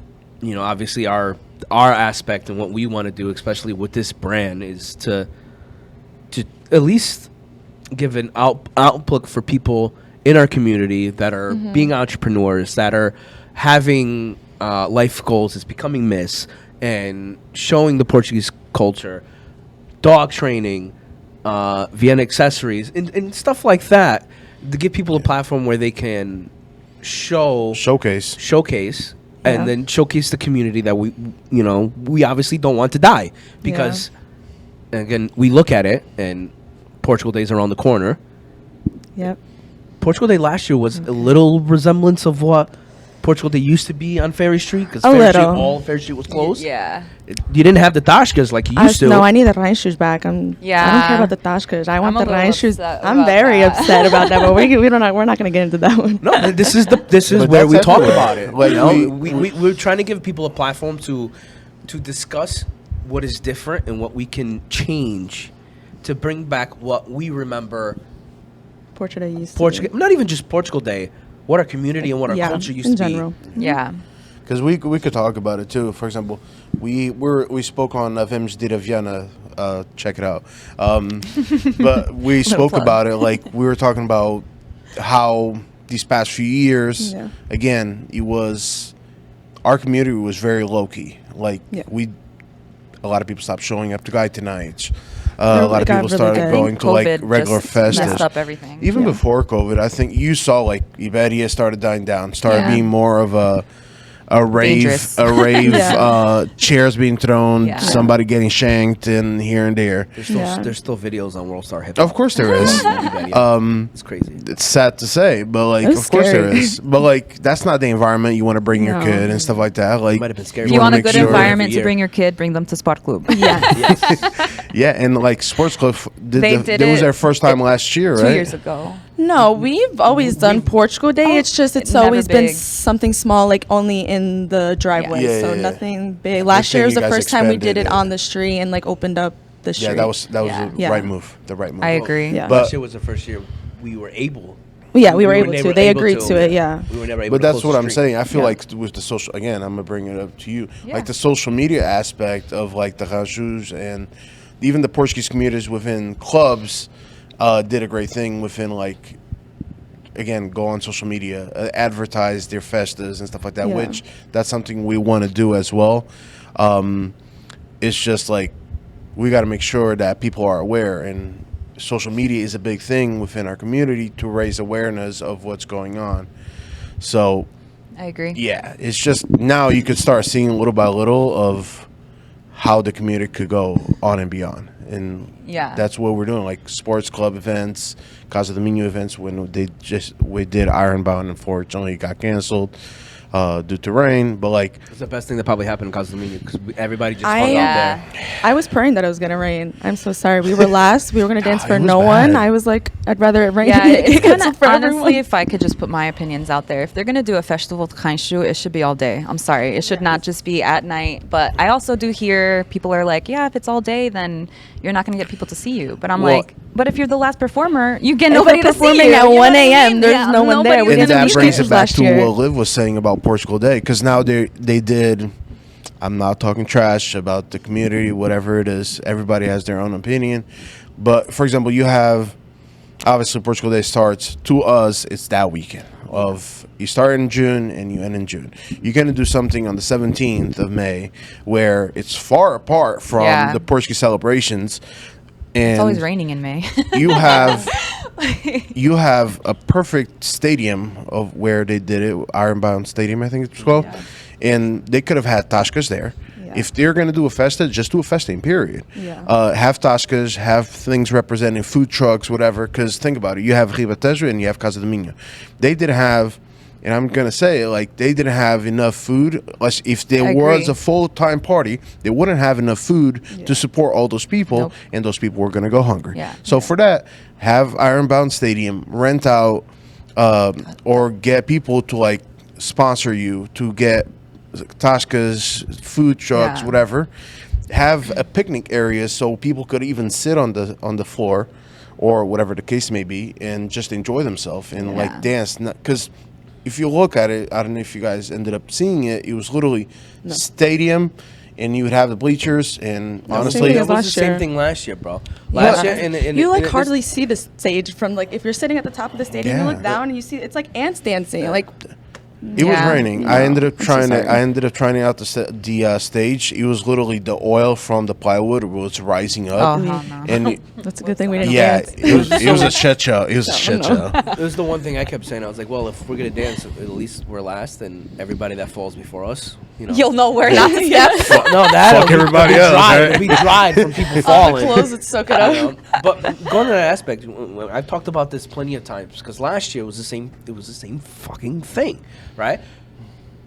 obviously our aspect and what we want to do, especially with this brand, is to at least give an outlook for people in our community that are being entrepreneurs, that are having life goals, is becoming Miss, and showing the Portuguese culture, dog training, Vienna accessories, and stuff like that, to give people a platform where they can showcase and then showcase the community that we obviously don't want to die, because again, we look at it and Portugal Days are around the corner. Yep. Portugal Day last year was a little resemblance of what Portugal Day used to be on Ferry Street, because all Ferry Street was closed. Yeah. You didn't have the Tascas like you used to. No, I need the ranchos back. I don't care about the Tascas. I want the ranchos. I'm very upset about that, but we're not going to get into that one. No, this is where we talk about it. Like, we're trying to give people a platform to discuss what is different and what we can change to bring back what we remember. Portugal Day used to be. Not even just Portugal Day. What our community and what our culture used to general. be. Yeah. because we could talk about it too. For example, we spoke on Vemos de Viana. Check it out. But we spoke about it, like we were talking about how these past few years, again, our community was very low key. Like a lot of people stopped showing up to guide tonights. A lot of people started going to like regular festivals. Messed up everything. Even before COVID, I think you saw like Iberia started dying down, started being more of a rave, Dangerous. chairs being thrown, Yeah. somebody getting shanked, and here and there. There's still videos on World Star Hip Hop. Of course there is. It's crazy. It's sad to say, but like, That's of course there scary. is. But like, that's not the environment you want to bring your No. kid and stuff like that. Like, Might have been scary. If you want a make good sure- environment to Every bring year. your kid, bring them to Sport Club. yeah, and like Sports Club They did it was it their first time last year, 2 right? years ago. No, we've always done Portugal Day. It's just it's never always been big. something small, like only in the driveway. Yeah, So yeah. nothing big. Last thing year was you the guys first time we did expanded it it. on the street and like opened up the street. Yeah, that was Yeah. the right move. The right move. I agree. Yeah. But- Last year was the first year we were able. Yeah, we were able never to. They able agreed to it. Yeah. We were never able But to that's close what the I'm street. saying. I feel Yeah. like with the social, again, I'm gonna bring it up to you. Yeah. Like the social media aspect of like the ranchos and even the Portuguese communities within clubs did a great thing within like, again, go on social media, advertise their festas and stuff like that. Yeah. Which that's something we want to do as well. It's just like we got to make sure that people are aware, and social media is a big thing within our community to raise awareness of what's going on. So I agree. yeah, it's just now you could start seeing little by little of how the community could go on and beyond. And that's what we're doing, like sports club events, Casa de Minho events. When we did Ironbound, unfortunately it got canceled due to rain. But like, It's the best thing that probably happened in Casa Domingo, because everybody just I- hung Yeah. out there. I was praying that it was gonna rain. I'm so sorry. We were last. We were gonna dance God, for it was no bad. one. I was like, I'd rather it rain. Yeah, it's than gonna, for honestly, everyone. if I could just put my opinions out there, if they're gonna do a festival to Kanshu, it should be all day. I'm sorry, it should not just be at night. But I also do hear people are like, yeah, if it's all day, then you're not gonna get people to see you. But I'm Well- like, but if you're the last performer, you get If nobody we're to see performing you. at You know 1 what I a.m., mean? there's no one there. nobody's We and didn't gonna that do be brings there. it back last to year. what Liv was saying about Portugal Day, because now they did. I'm not talking trash about the community, whatever it is. Everybody has their own opinion, but for example, you have obviously Portugal Day starts to us. It's that weekend. of you start in June and you end in June. You're going to do something on the 17th of May where it's far apart from the Portuguese celebrations. And It's always raining in May. you have a perfect stadium of where they did it, Ironbound Stadium, I think it's called, and they could have had Tascas there. If they're going to do a festa, just do a festing, period. Have Tascas, have things representing food trucks, whatever, because think about it. You have Ribatejo and you have Casa de Minho. They didn't have, and I'm going to say, like, they didn't have enough food. If there was a full-time party, they wouldn't have enough food to support all those people, and those people were going to go hungry. So for that, have Ironbound Stadium, rent out, or get people to, like, sponsor you, to get Tascas, food trucks, whatever. Have a picnic area so people could even sit on the floor, or whatever the case may be, and just enjoy themselves and like dance. Because if you look at it, I don't know if you guys ended up seeing it. It was literally stadium, and you would have the bleachers. And honestly, it was the same thing last year, bro. Last year, and you like hardly see the stage from like if you're sitting at the top of the stadium, you look down and you see it's like ants dancing, like. It was raining. I ended up trying out the stage. It was literally the oil from the plywood was rising up. And that's a good thing we didn't. It was a shit show. It was a shit show. It was the one thing I kept saying. I was like, well, if we're gonna dance, at least we're last, and everybody that falls before us, you'll know where not to step. No, that fuck everybody else. Right? We dried from people falling. Clothes would soak it up. But going to that aspect, I've talked about this plenty of times because last year was the same. It was the same fucking thing, right?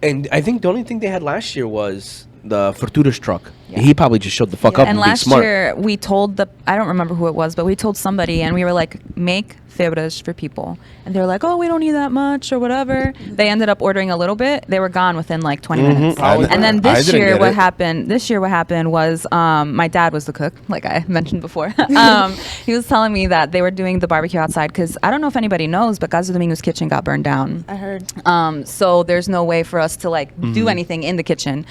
And I think the only thing they had last year was the Fortuna's truck. He probably just showed the fuck up and last be smart. year we told I don't remember who it was, but we told somebody and we were like, make febras for people. And they were like, oh, we don't need that much or whatever. They ended up ordering a little bit. They were gone within like 20 minutes. And then this year what happened was my dad was the cook, like I mentioned before. He was telling me that they were doing the barbecue outside because I don't know if anybody knows, but Casa Domingo's kitchen got burned down. I heard. So there's no way for us to like do anything in the kitchen.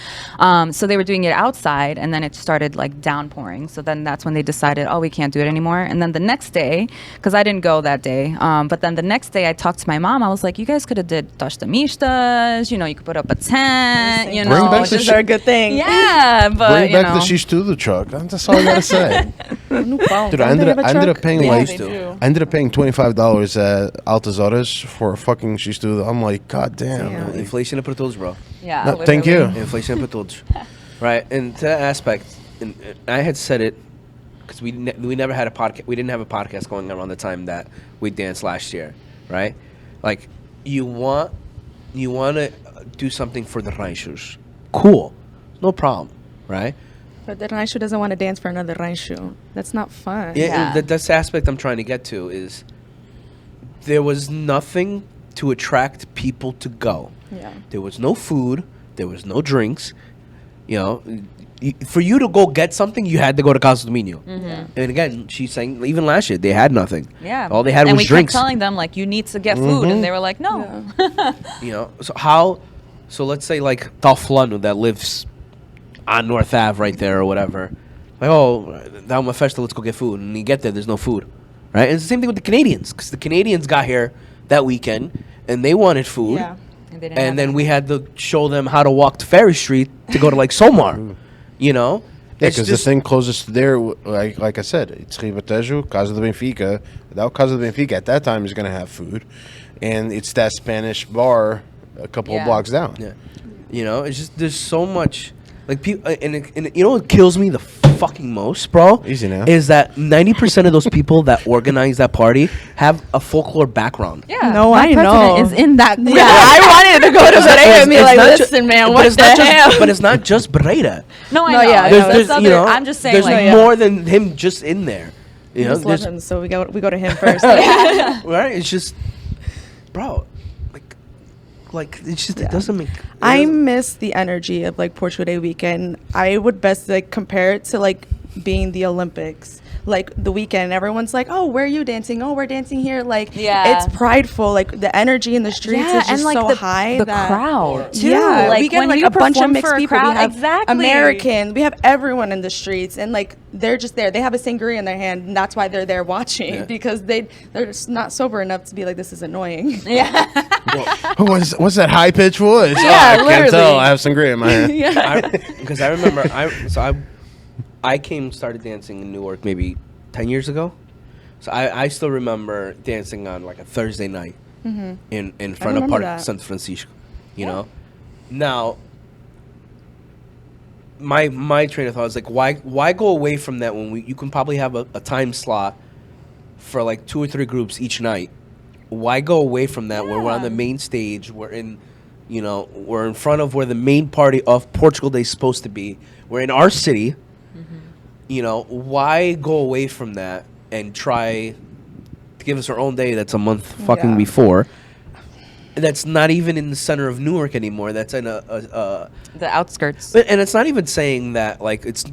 So they were doing it outside and then it started like downpouring. So then that's when they decided, oh, we can't do it anymore. And then the next day, because I didn't go that day, but then the next day I talked to my mom. I was like, you guys could have did tostamistas, you could put up a tent, you know. Which is a good thing. Yeah, but bring back the shish to the truck. That's all I gotta say. Dude, I ended up paying I ended up paying $25 at Altas Horas for a fucking shish to. I'm like, god damn. Inflation para todos, bro. Yeah. No, thank you. Inflation para todos. Right, and to that aspect, and I had said it because we never had a podcast. We didn't have a podcast going around the time that we danced last year, right? Like, you want to do something for the ranchos. Cool, no problem, right? But the rancho doesn't want to dance for another rancho. That's not fun. Yeah. That's the aspect I'm trying to get to is there was nothing to attract people to go. Yeah. There was no food. There was no drinks. For you to go get something, you had to go to Casa Domingo. And again, she's saying even last year they had nothing. Yeah. All they had was drinks. And we kept telling them like, you need to get food, and they were like, no. Yeah. So let's say like Talflano that lives on North Ave right there or whatever. Like, oh, down my festa, let's go get food. And you get there, there's no food, right? And it's the same thing with the Canadians, because the Canadians got here that weekend and they wanted food. Yeah. And then we had to show them how to walk to Ferry Street to go to like Somar, Yeah, because the thing closest to there, like I said, it's Ribatejo, Casa de Benfica. Without Casa de Benfica at that time is going to have food, and it's that Spanish bar a couple of blocks down. Yeah, it's just there's so much like people, and you know what kills me the fucking most, bro? Easy now. Is that 90% of those people that organize that party have a folklore background. Yeah. No, my I president know. is in that group. Yeah, I wanted to go to Bereira and be like, listen, man, what the hell? But it's not just Bereira. No, I No, know. yeah, There's, I'm just saying, there's like, more than him just in there. You know, just love him, so we go to him first. right? It's just, bro, like it's just it doesn't make. I miss the energy of like Portugal Day weekend. I would best like compare it to like being the Olympics. Like the weekend, everyone's like, "Oh, where are you dancing? Oh, we're dancing here." Like, it's prideful. Like the energy in the streets is just and like so high. The that crowd too. Yeah, Like we get when like you a bunch of mixed perform for a people. crowd, We have exactly. Americans. We have everyone in the streets, and like they're just there. They have a sangria in their hand, and that's why they're there watching because they're just not sober enough to be like, "This is annoying." Yeah. What's that high pitch voice? Yeah, I can't literally. tell. I have some grit in my hand. Yeah. Because I remember, I started dancing in Newark maybe 10 years ago. So I still remember dancing on like a Thursday night in front of remember Park that. San Francisco. You know, now my train of thought is like, why go away from that when you can probably have a time slot for like 2 or 3 groups each night? Why go away from that when we're on the main stage? We're in front of where the main party of Portugal Day is supposed to be. We're in our city. You know, why go away from that and try to give us our own day that's a month fucking before? That's not even in the center of Newark anymore. That's in The outskirts. and it's not even saying that like it's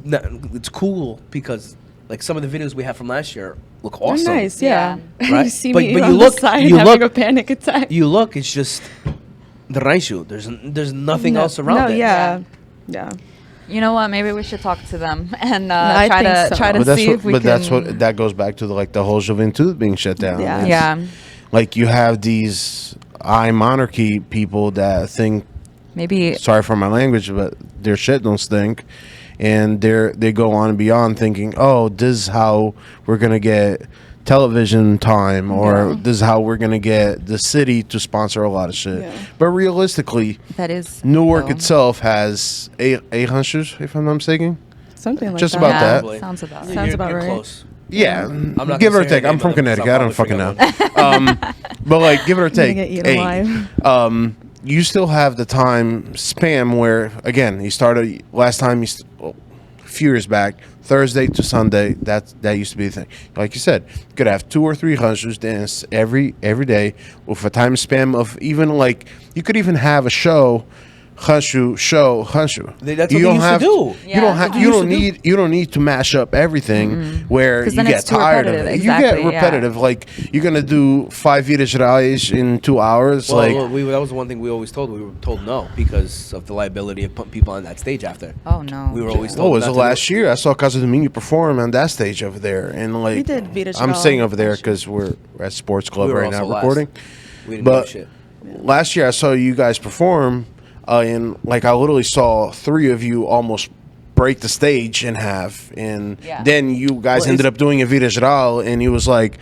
cool because like some of the videos we have from last year look They're awesome. nice, yeah. Right? You see But me you on look- the side you having look- a panic attack. You look, it's just the Raishu. There's nothing else around it. Yeah. You know what? Maybe we should talk to them and I try think to so. try to But that's see if we can. that goes back to the whole Juventude being shut down. Yeah. It's Yeah, like you have these monarchy people that think, maybe. sorry for my language, but their shit don't stink, and they go on and beyond thinking, oh, this is how we're gonna get television time, or this is how we're gonna get the city to sponsor a lot of shit. Yeah. But realistically, That is Newark though. itself has eight hunters, if I'm not mistaken. Something like Just that. about Yeah, that. Probably. sounds about. Sounds about You're right. close. Yeah, not give gonna or say her take. I'm name, from but Connecticut. I don't fucking know. probably But like, give it or You're gonna take. get eaten alive. You still have the time spam where, again, you started last time. A few years back, Thursday to Sunday. That used to be the thing. Like you said, you could have 2 or 3 hunters dance every day with a time span of even like you could even have a show. Hanshu. That's what they used to do. You Yeah, don't that's have. what You they don't need. You don't need to mash up everything where 'Cause you then get it's too tired of it. repetitive. You get Exactly, yeah. repetitive. Like you're gonna do 5 vidas gerais in 2 hours. Well, like that was one thing we always told. We were told no because of the liability of putting people on that stage after. Oh no. We were always told. oh, it was not the to do last year I saw Casa Domingo perform on that stage over there, and like We did Vida I'm Geral saying over there last year. because we're at Sports Club We were right now also last. recording. We didn't But do shit. last year I saw you guys perform, and like I literally saw 3 of you almost break the stage in half, and Yeah. then you guys Well, ended it's- up doing a Vida Geral, and he was like,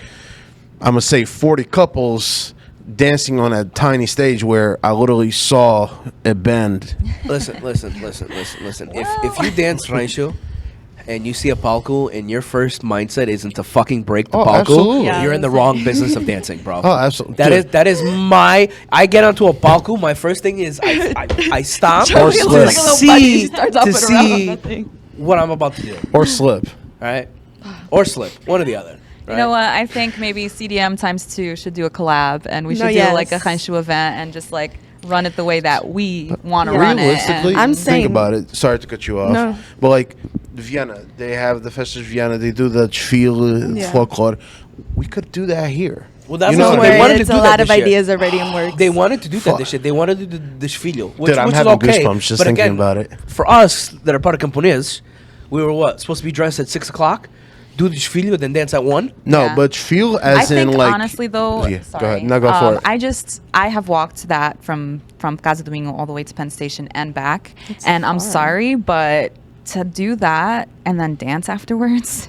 I'm gonna say 40 couples dancing on a tiny stage where I literally saw a bend. Listen. If you dance Raishu and you see a palco and your first mindset isn't to fucking break the Oh, palco, absolutely. Yeah, you're in the that's wrong business of dancing, bro. Oh, absolutely. That is my. I get onto a palco. My first thing is I stop Charlie Or looks like a slip. little see bunny. He starts to hopping around on see that thing. what I'm about to do. Or slip. All right, or slip, one or the other. You know what? I think maybe CDM times 2 should do a collab, and we should No, do yes. like a Hanshu event and just like run it the way that we want to Yeah. run it. Realistically, and- I'm think saying- about it. Sorry to cut you off. No. But like Vienna, they have the Festas Vienna. They do the Spiel, Yeah. Folklore. We could do that here. Well, that's You know what what I they mean? wanted to It's do a that lot of this year. ideas already in works. They wanted to do that Fuck. this shit. They wanted to do the desfile, which I'm is having okay. goosebumps just but thinking again, about it. For us that are part of Camponês, we were what supposed to be dressed at 6:00, do the desfile, then dance at 1. No, Yeah. but feel I as think in like honestly though, Yeah, sorry, go ahead. No, go for it. I have walked that from Casa Domingo all the way to Penn Station and back, It's and I'm far. sorry, but to do that and then dance afterwards,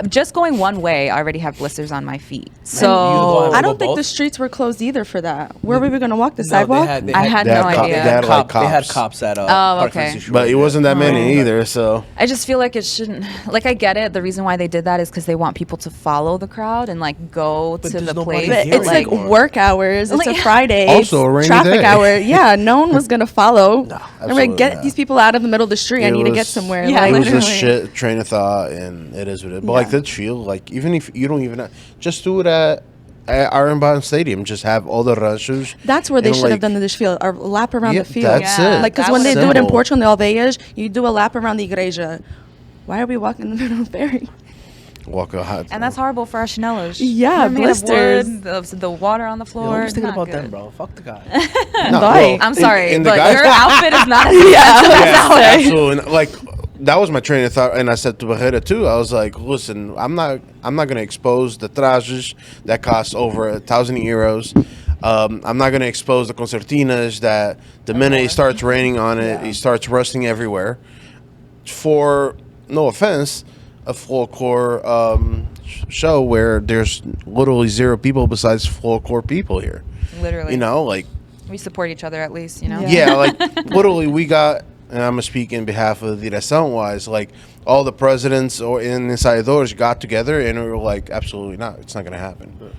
just going one way, I already have blisters on my feet. So go I on don't think both? the streets were closed either for that. Where were we going to walk? The No, sidewalk? I had They no had idea. They had like They had cops. cops at Oh, Park okay. Francisco But it Road, wasn't that many Oh. either. So I just feel like it shouldn't. Like I get it. The reason why they did that is because they want people to follow the crowd and like go But to there's the nobody place. But here it's like anymore. work hours. It's a Like- Friday. Also a it's rainy traffic day. hour. Yeah, no one was gonna follow. I'm absolutely like, get not. these people out of the middle of the street. I It need to get was- somewhere. Yeah, it like, was a literally. shit train of thought, and it is what it is. But like Yeah. that feel, like even if you don't even just do it at Ironbound Stadium, just have all the rushes. that's where they and, should have like, done the field, or lap around Yeah, the field. that's Yeah. it. Like, because That when they would've do it in Simple. Portugal, in the Aldeias, you do a lap around the igreja. Why are we walking in the middle of ferry? Walk a hot. And that's horrible for our chinelos. Yeah, They're made of blisters. wood, the water on the Yo, floor. I was thinking not about good. them, bro. Fuck the guy. No, Bye. I'm sorry, and the but guys- your outfit is not as Yeah, Yeah, absolutely. And, like that was my train of thought, and I said to Barrera too. I was like, "Listen, I'm not going to expose the trajes that cost over €1,000. I'm not going to expose the concertinas that the minute it starts raining on it, it starts rusting everywhere. For, no offense, a folklore show where there's literally 0 people besides folklore people here. Literally. You know, like... We support each other at least, you know? Yeah, like, literally we got... And I'm going to speak in behalf of the Direção-wise, like, all the presidents or ensaiadores got together and we were like, absolutely not. It's not going to happen.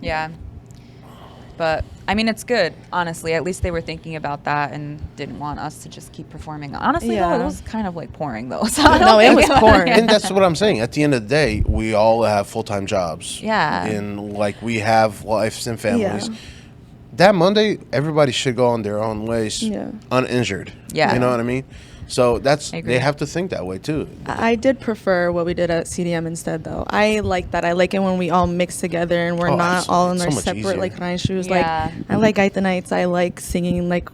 Yeah. But, I mean, it's good, honestly. At least they were thinking about that and didn't want us to just keep performing. Honestly, though, it was kind of, like, pouring, though. So No, it was pouring. And that's what I'm saying. At the end of the day, we all have full-time jobs. Yeah. And, like, we have lives and families. Yeah. That Monday, everybody should go on their own ways uninjured. Yeah. You know what I mean? So that's I agree. they have to think that way too. I did prefer what we did at CDM instead, though. I like that. I like it when we all mix together and we're not all in it's our so much separate easier. like nine shoes. Yeah. Like I like Gaita nights. I like singing like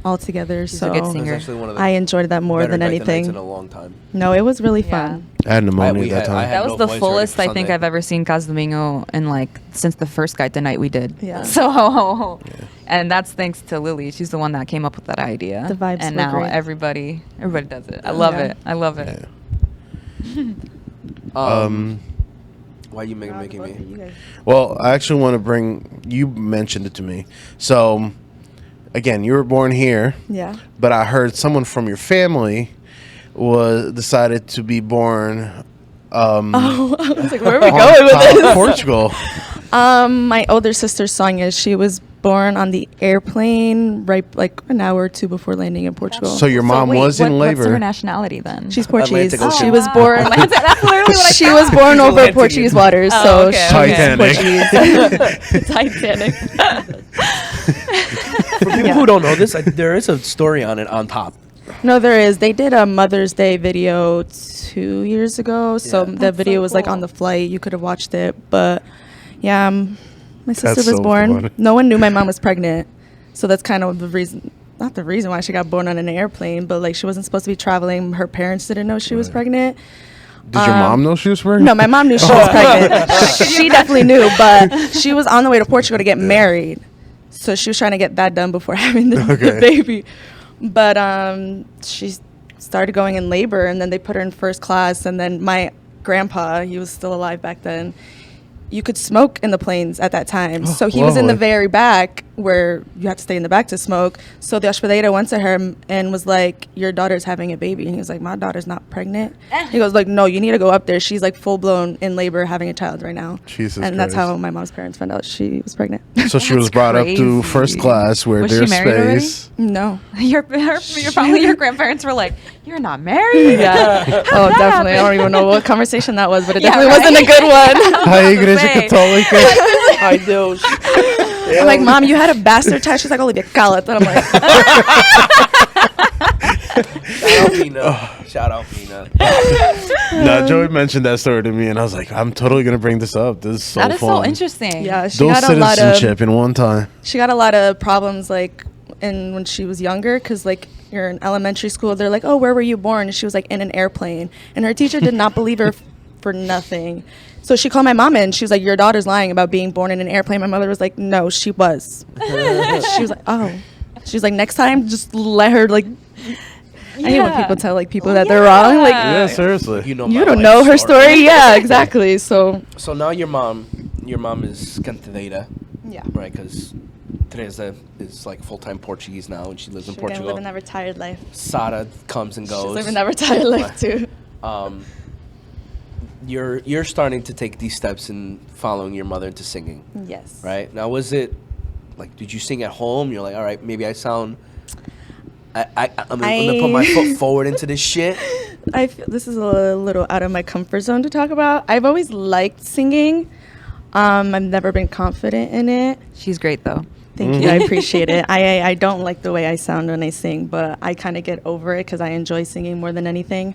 all together. She's so a good It's singer. actually one of the I enjoyed that more better than Gaita nights anything. in a long time. No, it was really Yeah. fun. I had pneumonia we that had- time. I had That was no the voice fullest already I for think Sunday. I've ever seen Cas Domingo in, like, since the first Gaita night we did. Yeah. So, and that's thanks to Lily. She's the one that came up with that idea. The vibes and were now great. everybody does it. I love Yeah. it. I love it. Why you making me? Well, I actually want to bring. You mentioned it to me. So, again, you were born here, Yeah. but I heard someone from your family was decided to be born. I was like, where are we on going with top of this? Portugal. My older sister Sonia, she was born on the airplane right like an hour or 2 before landing in Portugal. So your mom wait, was in What's her labor. nationality then? She's Portuguese. Atlantic She Ocean. was born. That's literally what I She was born over Atlantic Portuguese Ocean. waters, Oh, so okay, she's Titanic. Portuguese. Titanic. For people who don't know this, there is a story on it on top. No, there is. They did a Mother's Day video 2 years ago, so Yeah. the video was like cool. on the flight. You could have watched it, but yeah, my sister That's was so born. funny. No one knew my mom was pregnant, so that's kind of the reason. Not the reason why she got born on an airplane, but like she wasn't supposed to be traveling. Her parents didn't know she was pregnant. Did your mom know she was pregnant? No, my mom knew she was pregnant. She definitely knew, but she was on the way to Portugal to get married. So she was trying to get that done before having the baby. But she started going in labor, and then they put her in first class. And then my grandpa, he was still alive back then, you could smoke in the planes at that time. So he was in the lovely. very back where you had to stay in the back to smoke. So the hospedeira went to her and was like, your daughter's having a baby. And he was like, my daughter's not pregnant. He goes like, no, you need to go up there. She's like full blown in labor having a child right now. Jesus and that's Christ. how my mom's parents found out she was pregnant. So she was brought up to crazy. first class where Was she there's married already? space. No. your probably your grandparents were like, "You're not married." Yeah. Oh, definitely. I don't even know what conversation that was, but it Yeah, definitely wasn't a good one. Hi, Igreja say. Católica. I do. I'm like, Mom, you had a bastard child. She's like, Olivia, cálate. And I'm like, Shout out Mina. Shout out Mina. No, Joey mentioned that story to me, and I was like, I'm totally gonna bring this up. This is so That is fun. so interesting. yeah, she Dual got a lot of citizenship in one time. she got a lot of problems like when she was younger, because like you're in elementary school, they're like, oh, where were you born? And she was like in an airplane, and her teacher did not believe her for nothing. So she called my mom in. She was like, your daughter's lying about being born in an airplane. My mother was like, no, she was. She was like, oh. She was like, next time, just let her like. I hate when people tell like people that they're wrong. Like Yeah, seriously. You know, you my don't life know her story. Yeah, exactly. So So now your mom is cantadeira, yeah. right? Because Teresa is like full-time Portuguese now, and she lives in She's gonna Portugal. live a retired life. Sara comes and goes. She's living that retired life too. You're starting to take these steps in following your mother into singing, Yes. right? Now, was it like, did you sing at home? You're like, all right, maybe I sound. I'm gonna put my foot forward into this shit. I feel this is a little out of my comfort zone to talk about. I've always liked singing. I've never been confident in it. She's great though. Thank you. I appreciate it. I don't like the way I sound when I sing, but I kind of get over it because I enjoy singing more than anything.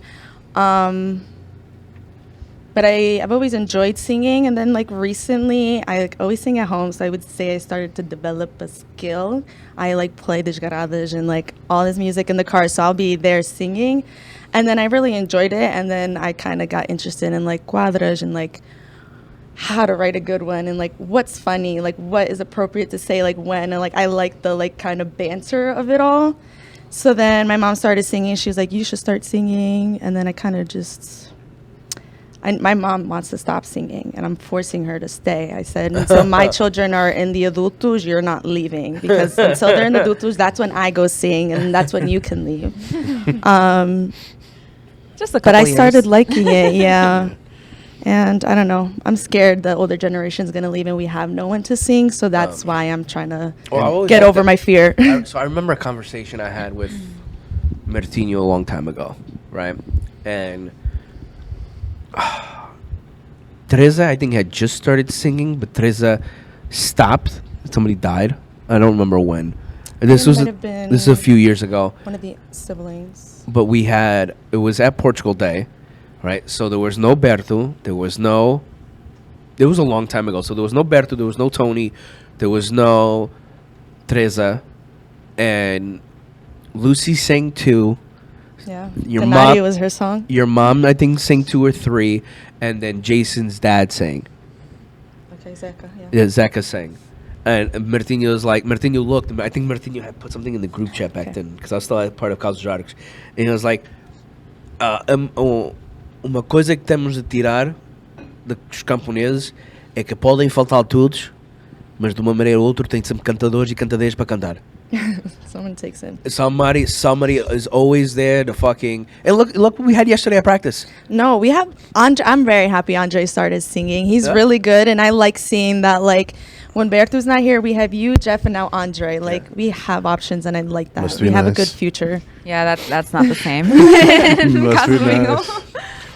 But I've always enjoyed singing, and then like recently I like always sing at home, so I would say I started to develop a skill. I like play desgaradas and like all this music in the car, so I'll be there singing, and then I really enjoyed it, and then I kind of got interested in like quadras and like how to write a good one and like what's funny, like what is appropriate to say, like when, and like I like the like kind of banter of it all. So then my mom started singing. She was like, you should start singing. And then I kind of just, my mom wants to stop singing and I'm forcing her to stay. I said, until my children are in the adultos, you're not leaving, because until they're in the adultos, that's when I go sing and that's when you can leave. Just a couple But I years. started liking it, yeah. And I don't know, I'm scared the older generation is going to leave and we have no one to sing. So that's why I'm trying to Well, I always get liked over it. my fear. So I remember a conversation I had with Martinho a long time ago, right? And Teresa, I think, had just started singing, but Teresa stopped. Somebody died. I don't remember when. And this It was might have been this is a few years ago. One of the siblings. But it was at Portugal Day, right? So there was no Berto, it was a long time ago. So there was no Berto, there was no Tony, there was no Teresa, and Lucy sang 2. Yeah. Your The mom- 90 was her song. Your mom, I think, sang 2 or 3, and then Jason's dad sang. Okay, Zeka, yeah. Yeah, Zeka sang. And Martinho looked, I think Martinho had put something in the group chat back Okay. then, because I was still a part of Casos Jódicos. And he was like, uma coisa que temos de tirar dos camponeses é que podem faltar todos, mas de uma maneira ou outra tem sempre cantadores e cantadeiras para cantar. Someone takes it. Somebody is always there to fucking... And look what we had yesterday at practice. No, we have Andre. I'm very happy Andre started singing. He's Yeah. really good, and I like seeing that. Like when Berto's not here, we have you, Jeff, and now Andre. Like we have options, and I like that. Must We be have a nice. good future. Yeah, that's not the same. Must be nice.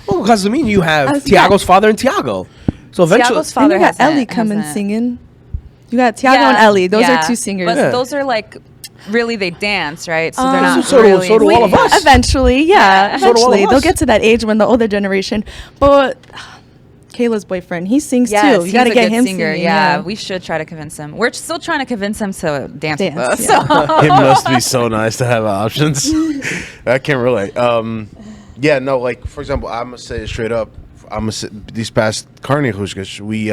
Well, because I mean, you have As- Tiago's father and Tiago. So eventually... Tiago's father and you got hasn't- Ellie coming hasn't- singing. You got Tiago and Ellie. Those yeah. are 2 singers. But Yeah. those are like, really, they dance, right? So they're not So do- really. so do all of us. Eventually, yeah. So do all of Eventually, they'll us. get to that age when the older generation. But Kayla's boyfriend, he sings Yes, too. You he's got to a get good him singer. singing. Yeah, we should try to convince him. We're still trying to convince him to dance with us. Dance, yeah. So. It must be so nice to have options. I can't relate. Yeah, no, like for example, I'm gonna say it straight up. These past carnavalskas, we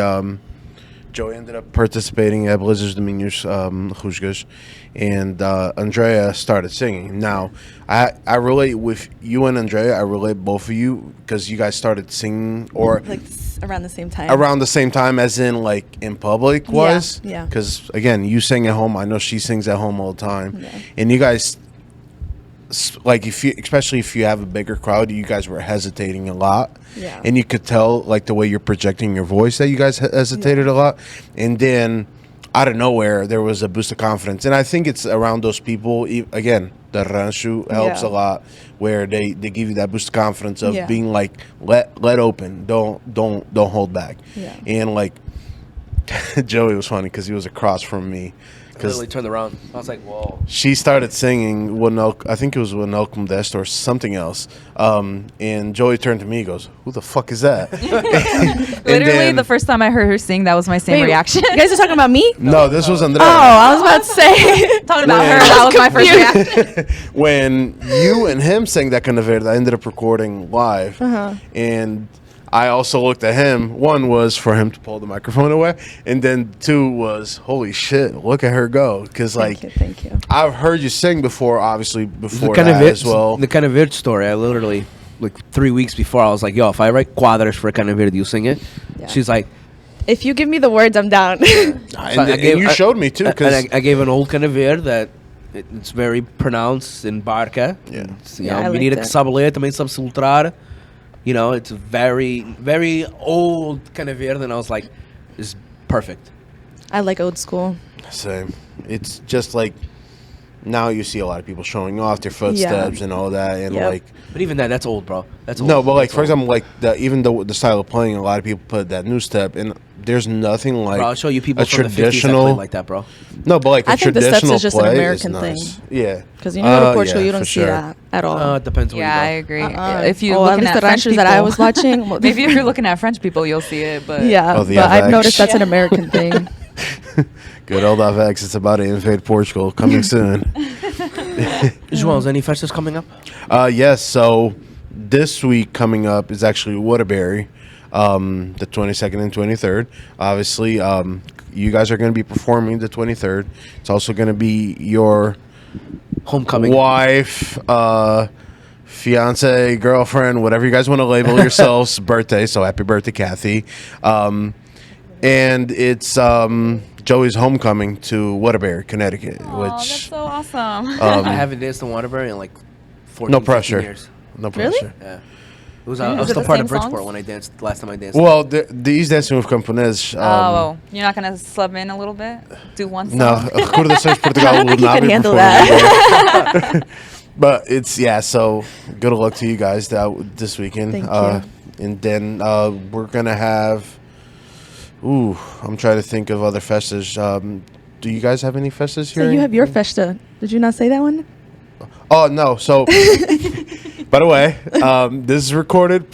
Joey ended up participating at Blizzard's Dominions Rusgas, and Andrea started singing. Now, I relate with you and Andrea. I relate both of you because you guys started singing or Like around the same time. around the same time, as in like in public was. yeah. Because again, you sing at home. I know she sings at home all the time, Yeah. and you guys. Like especially if you have a bigger crowd, you guys were hesitating a lot, Yeah. and you could tell like the way you're projecting your voice that you guys hesitated a lot, and then out of nowhere there was a boost of confidence, and I think it's around those people again. The rancho helps Yeah. a lot, where they give you that boost of confidence of Yeah. being like let open, don't hold back, Yeah. and like Joey was funny because he was across from me. I literally turned around. I was like, whoa. She started singing I think it was Wanel Comdest or something else. And Joey turned to me and goes, who the fuck is that? Literally, the first time I heard her sing, that was my same Wait, reaction. You guys are talking about me? No, this was Andrea. Oh, I was about to say. Talking about Yeah. her, that was my first reaction. When you and him sang that kind of I ended up recording live. And I also looked at him. One was for him to pull the microphone away. And then 2 was, holy shit, look at her go. Because like, Thank you. I've heard you sing before, obviously, before kind that of as well. The kind of weird story. I literally, like 3 weeks before, I was like, yo, if I write quadras for a kind of weird, you sing it? Yeah. She's like, If you give me the words, I'm down. And you showed me too. Because I gave an old kind of weird that it's very pronounced in Barca. Yeah. It's, you Yeah, know, I menina liked que it. sabe ler também sabe soltar. You know, it's very, very old kind of weird. And I was like, this is perfect. I like old school. Same. It's just like now you see a lot of people showing off their footsteps and all that, and Yep. like But even that's old, bro. That's old. no, but like That's for old. example, like even the style of playing, a lot of people put that new step, and there's nothing like Bro, I'll show you people a from the 50s that traditional play like that, bro. No, but like I a think the steps traditional is just an play American is nice. thing. Yeah, Because you go to Portugal, yeah, you don't for see sure. that at all. It depends where Yeah, I you go. agree. If you're at looking least at the French ranchers people, that I was watching. maybe if you're looking at French people, you'll see it. But Yeah, Oh, the but I've FX. noticed that's an American thing. Good old FX. It's about to invade Portugal. Coming soon. João, is any festivals coming up? Yes. So this week coming up is actually Waterbury. the 22nd and 23rd. Obviously, you guys are going to be performing the 23rd. It's also going to be your Homecoming. wife, fiance, girlfriend, whatever you guys want to label yourselves, birthday. So happy birthday, Kathy. And it's Joey's homecoming to Waterbury, Connecticut, Oh, that's which so awesome. I haven't danced in Waterbury in like 14, no 15 pressure. years. No Really? pressure. Yeah. It was, I was it still the part same of Bridgeport songs? when I danced, last time I danced. Well, these dancing with camponês. You're not gonna slub in a little bit? Do one song? No, Criança Portugal will think you not can be handle performing. But it's so good luck to you guys this weekend. Thank you. And then we're gonna have. I'm trying to think of other festas. Do you guys have any festas here? So you have your festa. Did you not say that one? Oh no! So, by the way, this is recorded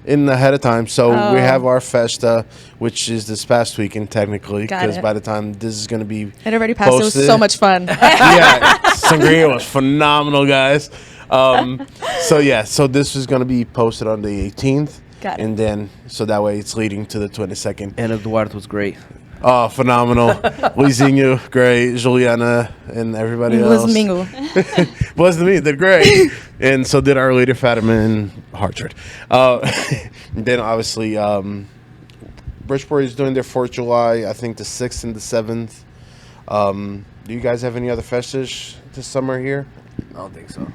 in ahead of time. So we have our festa, which is this past weekend technically, Got because it. by the time this is going to be It already passed. It was posted- so much fun. yeah, sangria was phenomenal, guys. So this is going to be posted on the 18th, Got it. and then so that way it's leading to the 22nd. And Eduardo was great. Oh, phenomenal! Luizinho, great. Juliana and everybody else. Was Mingo. Wasn't me. Did great. And so did our leader Fatima and Hartford. Then obviously Bridgeport is doing their 4th of July. I think the 6th and the 7th. Do you guys have any other festas this summer here? I don't think so.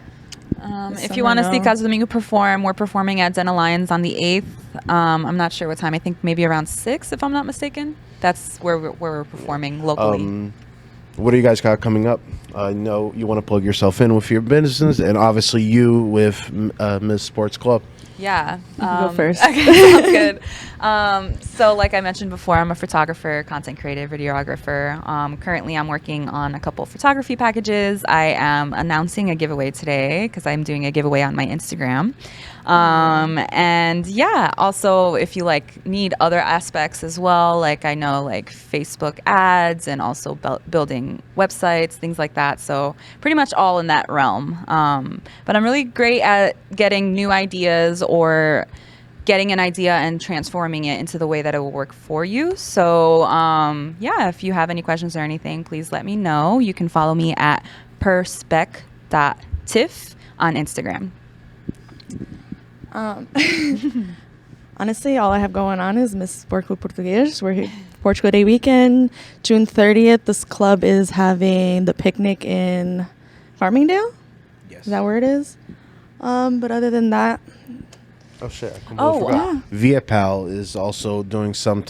If you want to see no. Caso Domingo perform, we're performing at Den Lions on the 8th. I'm not sure what time. I think maybe around 6, if I'm not mistaken. That's where we're performing locally. What do you guys got coming up? I know you want to plug yourself in with your business, and obviously you with Miss Sports Club. Yeah. Go first. Okay, sounds good. So like I mentioned before, I'm a photographer, content creator, videographer. Currently, I'm working on a couple photography packages. I am announcing a giveaway today because I'm doing a giveaway on my Instagram. And yeah, also if you need other aspects as well, I know Facebook ads and also building websites, things like that. So pretty much all in that realm. But I'm really great at getting new ideas or getting an idea and transforming it into the way that it will work for you. So yeah, if you have any questions or anything, please let me know. You can follow me at perspec.tiff on Instagram. Honestly, all I have going on is Miss Sport Club Português. We're here Portugal Day weekend. June 30th, this club is having the picnic in Farmingdale. Yes. Is that where it is? But other than that, Oh shit! I completely forgot. yeah. Via Pal is also doing some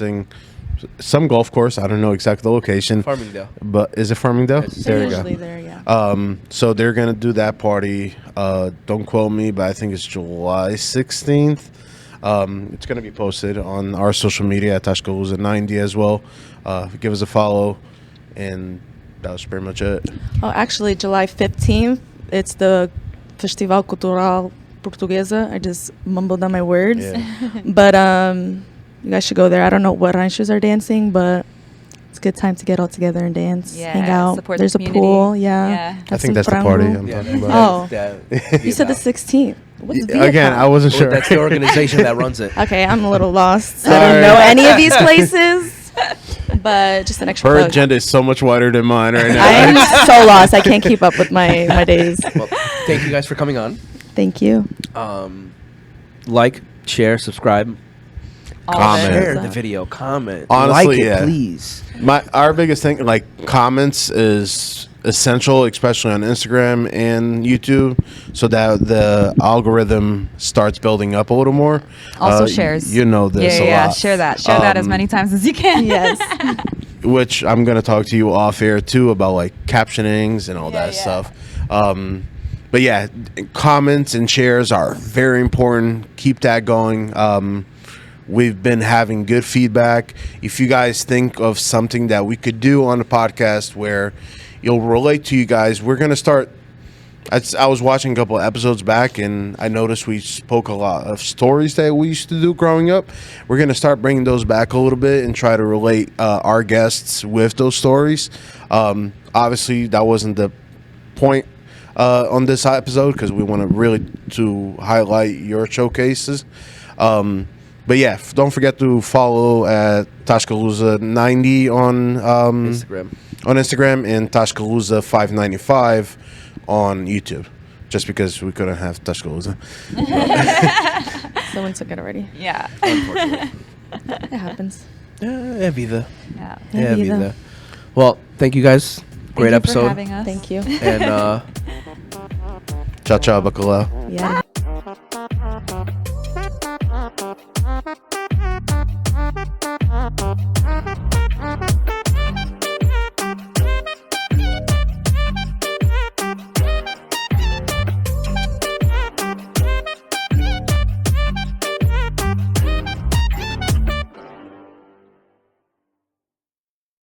golf course. I don't know exactly the location. Farmingdale. But is it Farmingdale? Yes. they're There you usually go. there, yeah. So they're gonna do that party. Don't quote me, but I think it's July 16th. It's gonna be posted on our social media at TascaLusa 90 as well. Give us a follow, and that was pretty much it. Oh, actually, July 15th, it's the Festival Cultural Portuguesa. I just mumbled on my words. Yeah. But you guys should go there. I don't know what ranchos are dancing, but it's a good time to get all together and dance, hang out. Support There's the a community. pool, yeah. Yeah. I Have think some that's the party frango. I'm Yeah, talking that- about. that- You said the 16th. What's Again, I wasn't sure. That's the organization that runs it. Okay, I'm a little lost. I Sorry. don't know any of these places, but just an extra Her plug. agenda is so much wider than mine right now. I am so lost. I can't keep up with my days. Well, thank you guys for coming on. Thank you. Like, share, subscribe, All Comment. of it. share the video, comment, Honestly, like it, yeah. please. Our biggest thing, comments is essential, especially on Instagram and YouTube, so that the algorithm starts building up a little more. Also shares. You know this a Yeah, lot. share that. Share that as many times as you can. Yes. Which I'm going to talk to you off air too about captionings and all that Yeah. stuff. But yeah, comments and shares are very important. Keep that going. We've been having good feedback. If you guys think of something that we could do on the podcast where you'll relate to you guys, we're going to start. I was watching a couple of episodes back, and I noticed we spoke a lot of stories that we used to do growing up. We're going to start bringing those back a little bit and try to relate our guests with those stories. Obviously, that wasn't the point on this episode because we want to really to highlight your showcases. But yeah, don't forget to follow at TascaLusa90 on Instagram and TascaLusa595 on YouTube. Just because we couldn't have TascaLusa. Someone took it already. Yeah. Unfortunately. It happens. Vida. Yeah. Yeah, vida. Vida. Well, thank you guys. Great Thank you for episode. having us. Thank you. And Ciao, ciao, bacalao. Yeah.